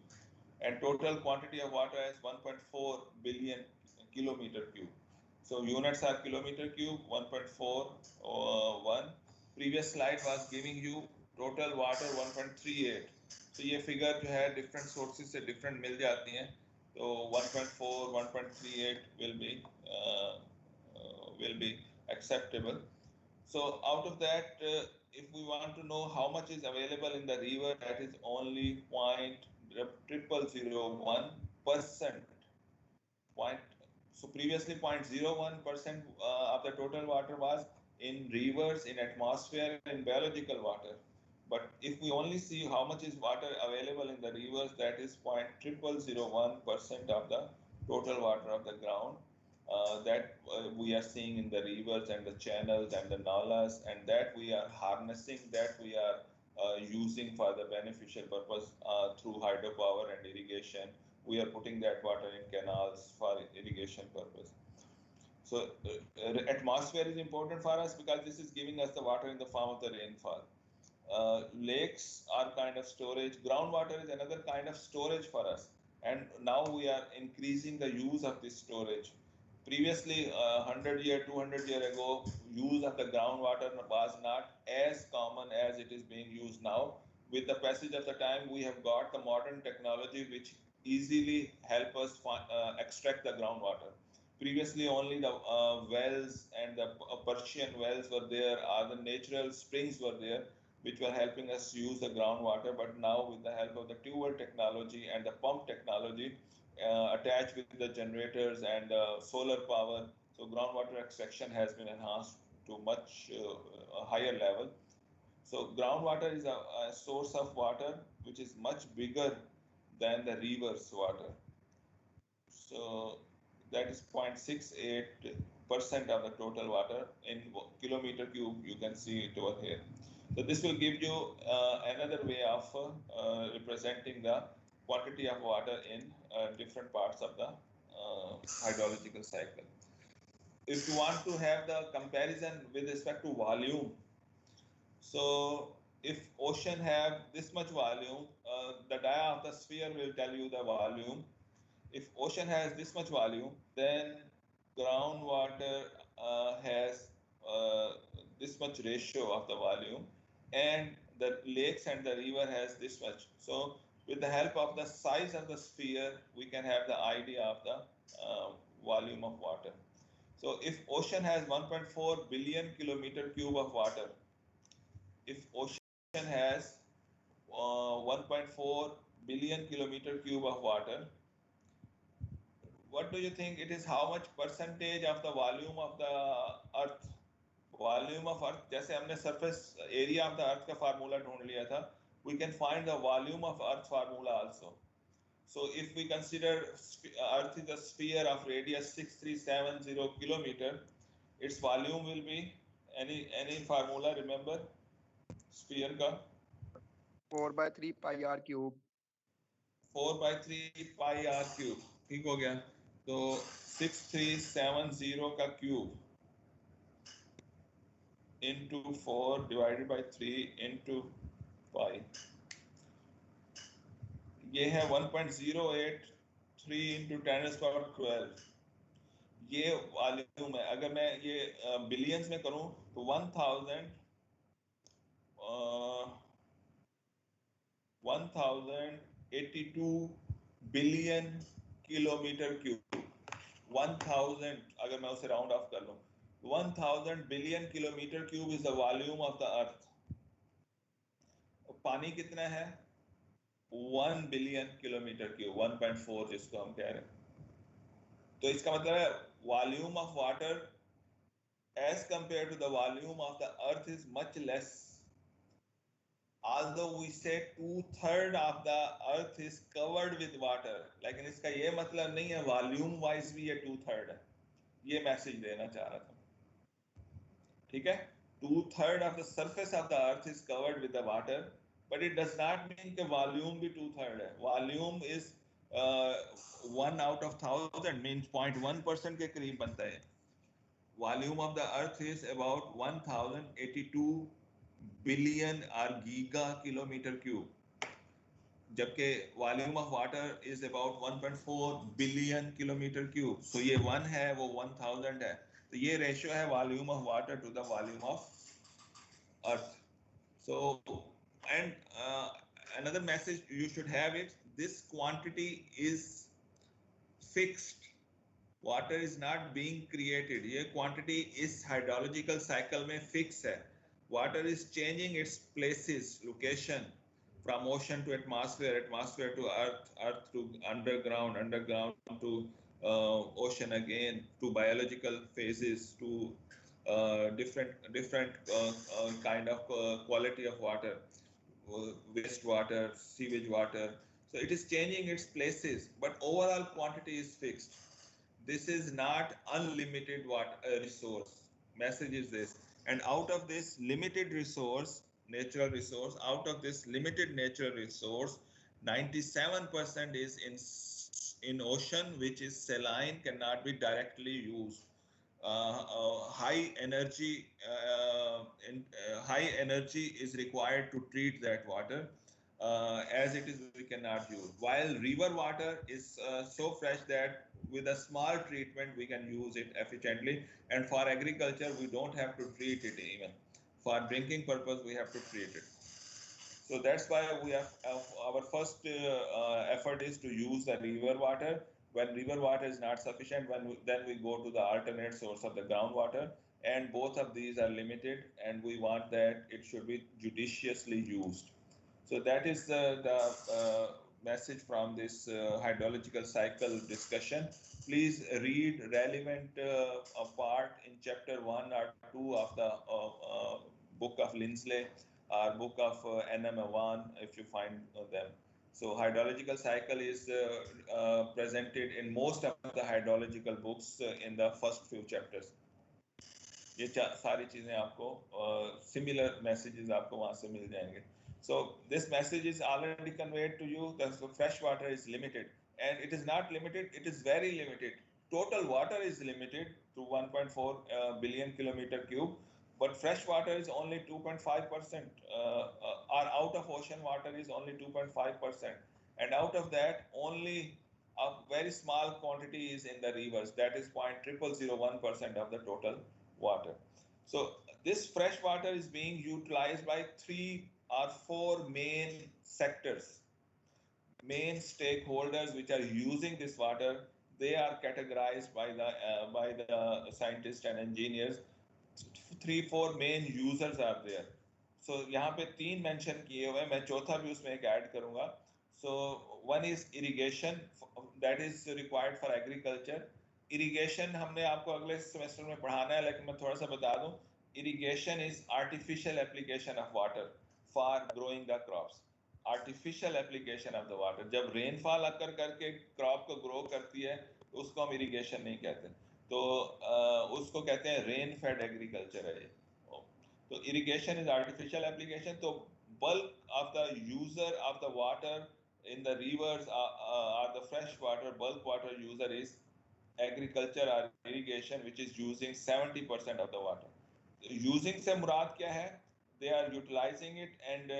and total quantity of water as 1.4 billion kilometer cube. So units are kilometer cube, 1.41. Previous slide was giving you total water 1.38. So ये figure जो है different sources से different मिल जाती हैं. So 1.4, 1.38 will be acceptable. So out of that, if we want to know how much is available in the river, that is only 0.0001%. So previously 0.01% of the total water was in rivers, in atmosphere, in biological water. But if we only see how much is water available in the rivers, that is 0.0001% of the total water of the ground. That we are seeing in the rivers and the channels and the nalas, and that we are harnessing, that we are using for the beneficial purpose through hydropower and irrigation. We are putting that water in canals for irrigation purpose. So atmosphere is important for us because this is giving us the water in the form of the rainfall. Lakes are kind of storage. Groundwater is another kind of storage for us. And now we are increasing the use of this storage. Previously, 100 years, 200 years ago, use of the groundwater was not as common as it is being used now. With the passage of the time, we have got the modern technology which easily help us extract the groundwater. Previously, only the wells and the Persian wells were there, or the natural springs were there, which were helping us use the groundwater. But now, with the help of the tube well technology and the pump technology, attached with the generators and solar power, so groundwater extraction has been enhanced to much higher level. So groundwater is a source of water which is much bigger than the river's water. So that is 0.68% of the total water in kilometer cube. You can see it over here. So this will give you another way of representing the quantity of water in different parts of the hydrological cycle. If you want to have the comparison with respect to volume, so if ocean have this much volume, the dia of the sphere will tell you the volume. If ocean has this much volume, then groundwater has this much ratio of the volume, and the lakes and the river has this much. So with the help of the size of the sphere, we can have the idea of the volume of water. So if ocean has 1.4 billion kilometer cube of water, if ocean has 1.4 billion kilometer cube of water, what do you think it is? How much percentage of the volume of the earth? Volume of earth, जैसे हमने surface area of the earth का formula ढूंढ लिया था, we can find the volume of earth formula also. So if we consider earth is a sphere of radius 6370 kilometer, its volume will be any formula, remember sphere का? 4/3 pi r cube. 4/3 pi r cube, ठीक हो गया. तो 6370 का cube into 4 divided by 3 into pi. ये है 1.083 into 10 raised to power 12. ये volume है. अगर मैं ये बिलियंस में करूं तो 1082 बिलियन किलोमीटर क्यूब. 1000 अगर मैं उसे राउंड ऑफ कर लूं, 1000 billion kilometre cube is the volume of the earth. पानी कितना है? 1 बिलियन किलोमीटर क्यूब, 1.4 जिसको हम कह रहे हैं. तो इसका मतलब है volume of water as compared to the volume of the earth is much less. Although we say 2/3 of the earth is covered with water, लेकिन इसका ये मतलब नहीं है वॉल्यूम वाइज भी ये 2/3 है. ये मैसेज देना चाह रहा था. ठीक है, 2/3 of the surface of the earth is covered with the water, but it does not mean कि वॉल्यूम भी 2/3 है. Volume is 1 out of 1000 means 0.1% के करीब बनता है. Volume of the earth is about 1082 billion or giga kilometer cube, जबकि volume of water is about 1.4 billion kilometer cube. So ये 1 है, वो 1000 है. तो ये ratio है volume of water to the volume of earth. So and another message you should have it, this quantity is fixed. Water is not being created. ये quantity इस hydrological cycle में फिक्स है. Water is changing its places, location, from ocean to atmosphere, atmosphere to earth, earth to underground, underground to ocean again, to biological phases, to different kind of quality of water, waste water, sewage water. So it is changing its places, but overall quantity is fixed. This is not unlimited resource. Message is this. And out of this limited resource, natural resource, out of this limited natural resource, 97% is in ocean, which is saline, cannot be directly used. High energy is required to treat that water. As it is, we cannot use. While river water is so fresh that with a small treatment we can use it efficiently, and for agriculture we don't have to treat it. Even for drinking purpose we have to treat it. So that's why we have our first effort is to use the river water. When river water is not sufficient, then we go to the alternate source of the groundwater, and both of these are limited, and we want that it should be judiciously used. So that is the message from this hydrological cycle discussion. Please read relevant part in chapter 1 or 2 of the book of Lindsley or book of N.M. Awan if you find them. So hydrological cycle is presented in most of the hydrological books in the first few chapters. ये सारी चीजें आपको similar messages आपको वहाँ से मिल जाएंगे. So this message is already conveyed to you that the fresh water is limited, and it is not limited, it is very limited. Total water is limited to 1.4 billion kilometer cube, but fresh water is only 2.5%. Or out of ocean water is only 2.5%, and out of that only a very small quantity is in the rivers, that is 0.0001% of the total water. So this fresh water is being utilized by 3 are four main sectors, main stakeholders which are using this water. They are categorized by the scientists and engineers. 3-4 main users are there. So यहाँ पे 3 mention किए हुए हैं, मैं चौथा भी उसमें एक add करूँगा. So one is irrigation, that is required for agriculture. Irrigation हमने आपको अगले semester में पढ़ाना है, लेकिन मैं थोड़ा सा बता दूँ. Irrigation is artificial application of water for growing the crops. Artificial application of the water. जब rainfall अक्कर करके crop को grow करती है, तो उसको हम irrigation नहीं कहते. तो उसको कहते हैं रेन फेड एग्रीकल्चर है ये. तो इरिगेशन इज आर्टिफिशियल एप्लीकेशन. तो bulk of the user of the water in the rivers are the fresh water, bulk water user is agriculture और irrigation which is using 70% of the water. Using से मुराद क्या है? They are utilising it and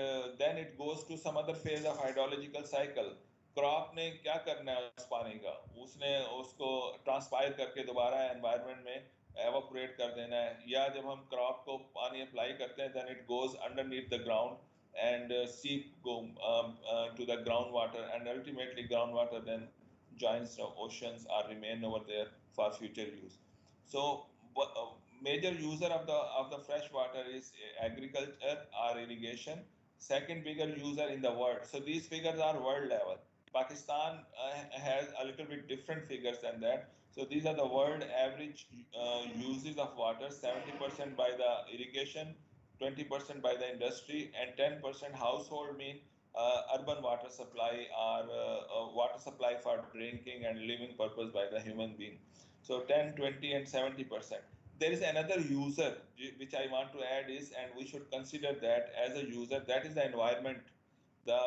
then it goes to some other phase of hydrological cycle. Crop ने क्या करना है उस पानी का? उसने उसको ट्रांसपायर करके दोबारा एनवायरनमेंट में एवापोरेट कर देना है. या जब हम क्रॉप को पानी अप्लाई करते हैं, then it goes underneath the ground and seep go to the ground water and ultimately ground water then joins the oceans or remain over there for future use. So major user of the fresh water is agriculture or irrigation. Second bigger user in the world. So these figures are world level. Pakistan has a little bit different figures than that. So these are the world average uses of water. 70% by the irrigation, 20% by the industry, and 10% household mean urban water supply or water supply for drinking and living purpose by the human being. So 10, 20, and 70%. There is another user which I want to add is, and we should consider that as a user, that is the environment, the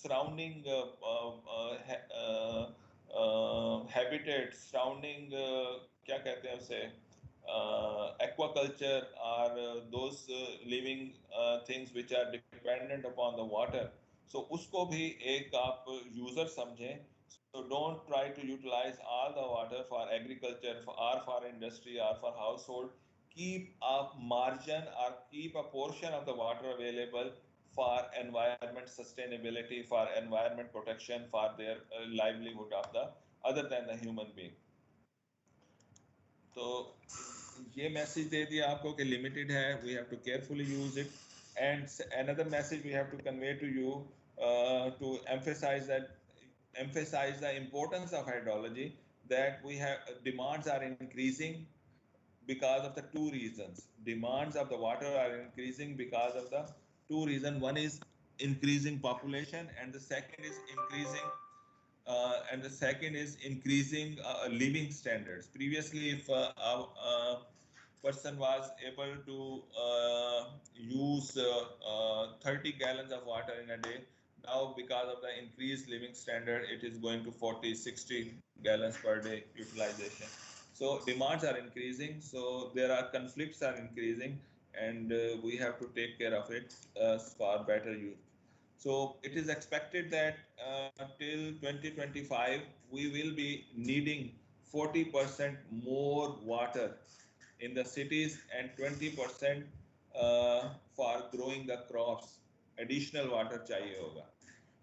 surrounding habitat, surrounding क्या कहते हैं उसे, aquaculture or those living things which are dependent upon the water. So उसको भी एक आप user समझें. So don't try to utilize all the water for agriculture or for industry or for household. Keep a margin or keep a portion of the water available for environment sustainability, for environment protection, for their livelihood of the other than the human being. तो ये message दे दिया आपको कि limited है, we have to carefully use it. And another message we have to convey to you to emphasize the importance of hydrology, that we have demands are increasing because of the two reasons. Demands of the water are increasing because of the two reasons. One is increasing population, and the second is increasing living standards. Previously, if a person was able to use 30 gallons of water in a day, now because of the increased living standard, it is going to 40, 60 gallons per day utilization. So demands are increasing, so there are conflicts are increasing, and we have to take care of it for better use. So it is expected that till 2025, we will be needing 40% more water in the cities and 20% for growing the crops. Additional water chahiye hoga.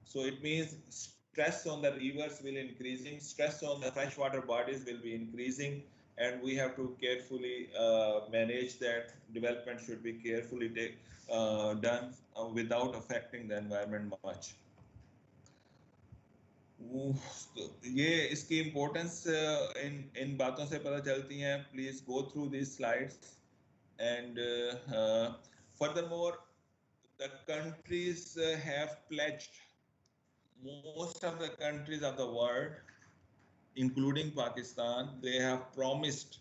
So it means stress on the rivers will increasing, stress on the freshwater bodies will be increasing, and we have to carefully manage that. Development should be carefully done without affecting the environment much. ये इसकी importance in बातों से पता चलती हैं. Please go through this slides. And furthermore, the countries have pledged, most of the countries of the world, including Pakistan, they have promised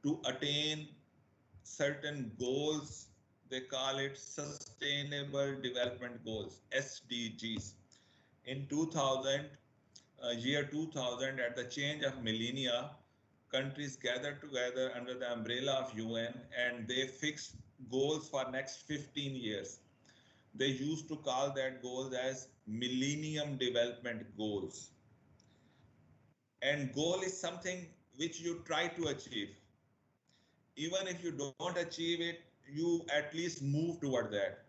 to attain certain goals. They call it Sustainable Development Goals, SDGs. In 2000, year 2000, at the change of millennia, countries gathered together under the umbrella of UN, and they fixed goals for next 15 years. They used to call that goals as Millennium Development Goals. And goal is something which you try to achieve. Even if you don't achieve it, you at least move toward that.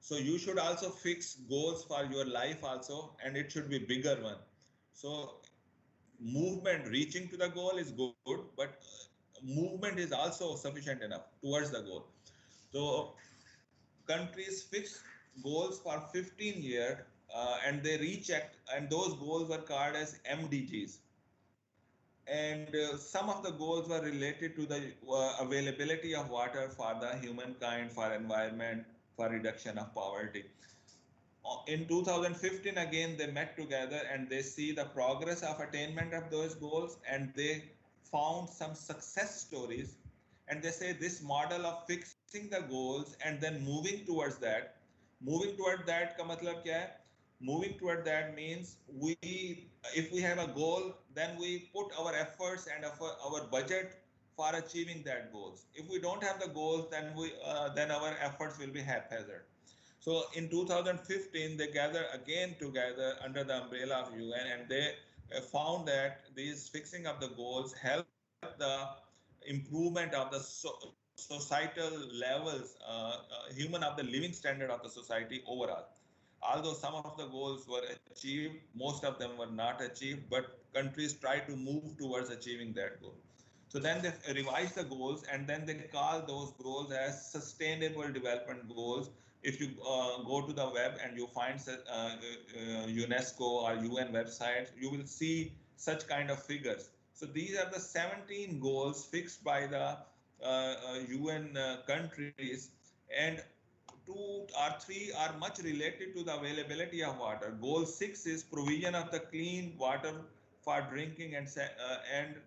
So you should also fix goals for your life also, and it should be bigger one. So movement, reaching to the goal is good, but movement is also sufficient enough towards the goal. So countries fix goals for 15 years, and they rechecked, and those goals were called as MDGs. And some of the goals were related to the availability of water for the humankind, for environment, for reduction of poverty. In 2015, again, they met together and they see the progress of attainment of those goals, and they found some success stories. And they say this model of fixing the goals and then moving towards that, moving toward that ka matlab kya hai? Moving toward that means if we have a goal, then we put our efforts and our budget for achieving that goals. If we don't have the goals, then our efforts will be haphazard. So in 2015, they gathered again together under the umbrella of UN, and they found that these fixing of the goals help the improvement of the societal levels, human of the living standard of the society overall. Although some of the goals were achieved, most of them were not achieved, but countries try to move towards achieving that goal. So then they revise the goals, and then they call those goals as sustainable development goals. If you go to the web and you find UNESCO or UN websites, you will see such kind of figures. So these are the 17 goals fixed by the UN countries, and 2 or 3 are much related to the availability of water. Goal 6 is provision of the clean water for drinking and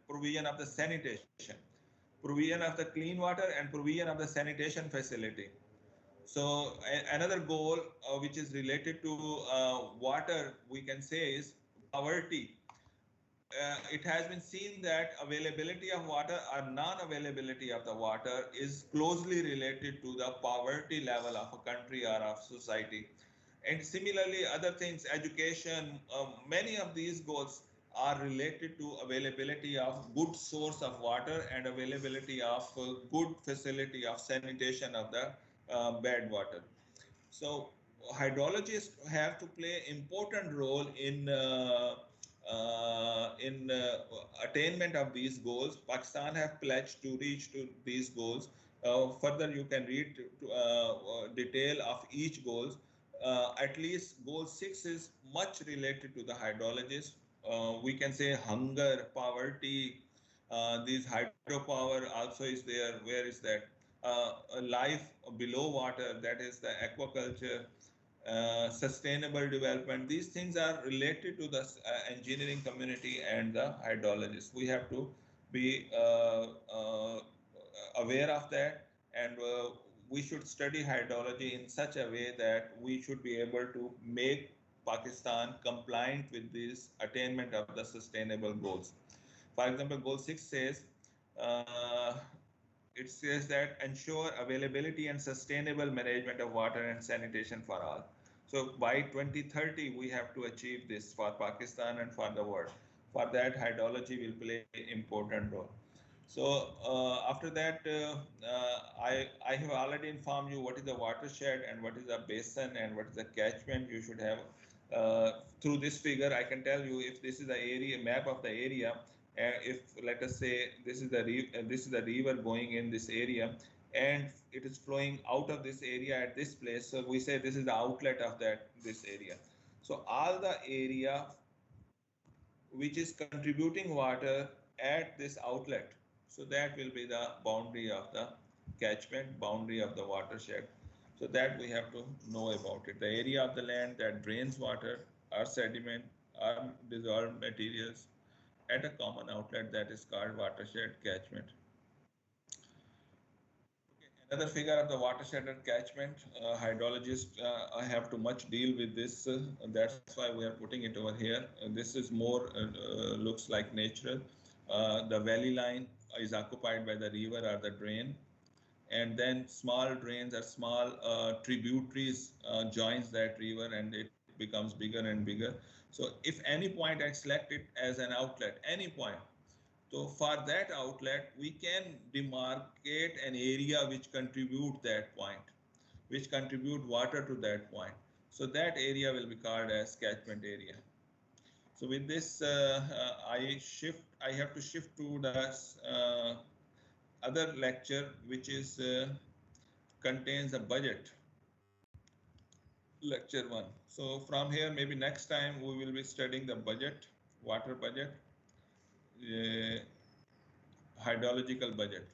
provision of the sanitation, provision of the clean water and provision of the sanitation facility. So another goal which is related to water, we can say, is poverty. It has been seen that availability of water or non-availability of the water is closely related to the poverty level of a country or of society. And similarly, other things, education, many of these goals are related to availability of good source of water and availability of good facility of sanitation of the bad water. So hydrologists have to play important role in attainment of these goals. Pakistan have pledged to reach to these goals. Further, you can read detail of each goals. At least goal 6 is much related to the hydrologists. We can say hunger, poverty, these hydropower also is there. Where is that? Life below water, that is the aquaculture, sustainable development. These things are related to the engineering community and the hydrologists. We have to be aware of that, and we should study hydrology in such a way that we should be able to make Pakistan compliant with this attainment of the sustainable goals. For example, goal 6 says, it says that ensure availability and sustainable management of water and sanitation for all. So by 2030, we have to achieve this for Pakistan and for the world. For that, hydrology will play an important role. So after that, I have already informed you what is the watershed and what is the basin and what is the catchment you should have. Through this figure, I can tell you if this is the area map of the area. If let us say this is the river going in this area, and it is flowing out of this area at this place, so we say this is the outlet of this area. So all the area which is contributing water at this outlet, so that will be the boundary of the catchment, boundary of the watershed. So that we have to know about it. The area of the land that drains water or sediment or dissolved materials at a common outlet, that is called watershed catchment. Okay, another figure of the watershed and catchment, hydrologists have to much deal with this. That's why we are putting it over here. This is more looks like natural. The valley line is occupied by the river or the drain, and then small drains or small tributaries joins that river, and it becomes bigger and bigger. So if any point I select it as an outlet, any point, So for that outlet, we can demarcate an area which contribute that point, which contribute water to that point. So that area will be called as catchment area. So with this, I have to shift to the other lecture, which is contains a budget. Lecture 1. So from here, maybe next time we will be studying the budget, water budget, hydrological budget.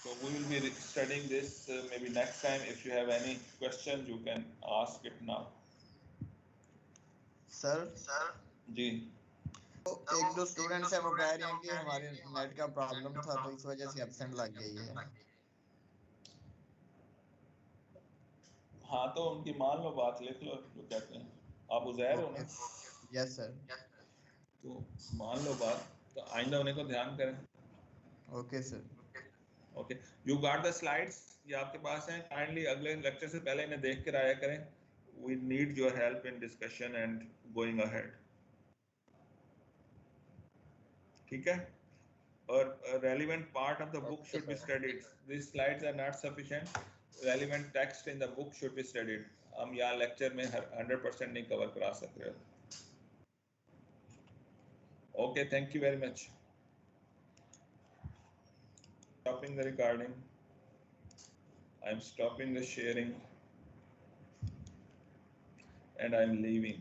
So we will be studying this maybe next time. If you have any questions, you can ask it now. Sir ji तो एक दो students हैं वो कह रहे हैं कि हमारे नेट का प्रॉब्लम था तो इस वजह से एब्सेंट लग गई है। हाँ तो उनकी मान लो बात, लिख लो जो कहते हैं। आप उज़ैर हो ना? Yes sir. तो मान लो बात, तो आइंदा होने को ध्यान करें। Okay sir. Okay, you got the slides, ये आपके पास हैं। काइंडली अगले लेक्चर से पहले इन्हें देख कर आया करें। We need your help in discussion and going ahead, ठीक है? और relevant part of the book should be studied. This slides are not sufficient, relevant text in the book should be studied. हम यहाँ लेक्चर में 100% नहीं cover करा सक रहे। Okay, thank you very much. Stopping the recording. I'm stopping the sharing and I'm leaving.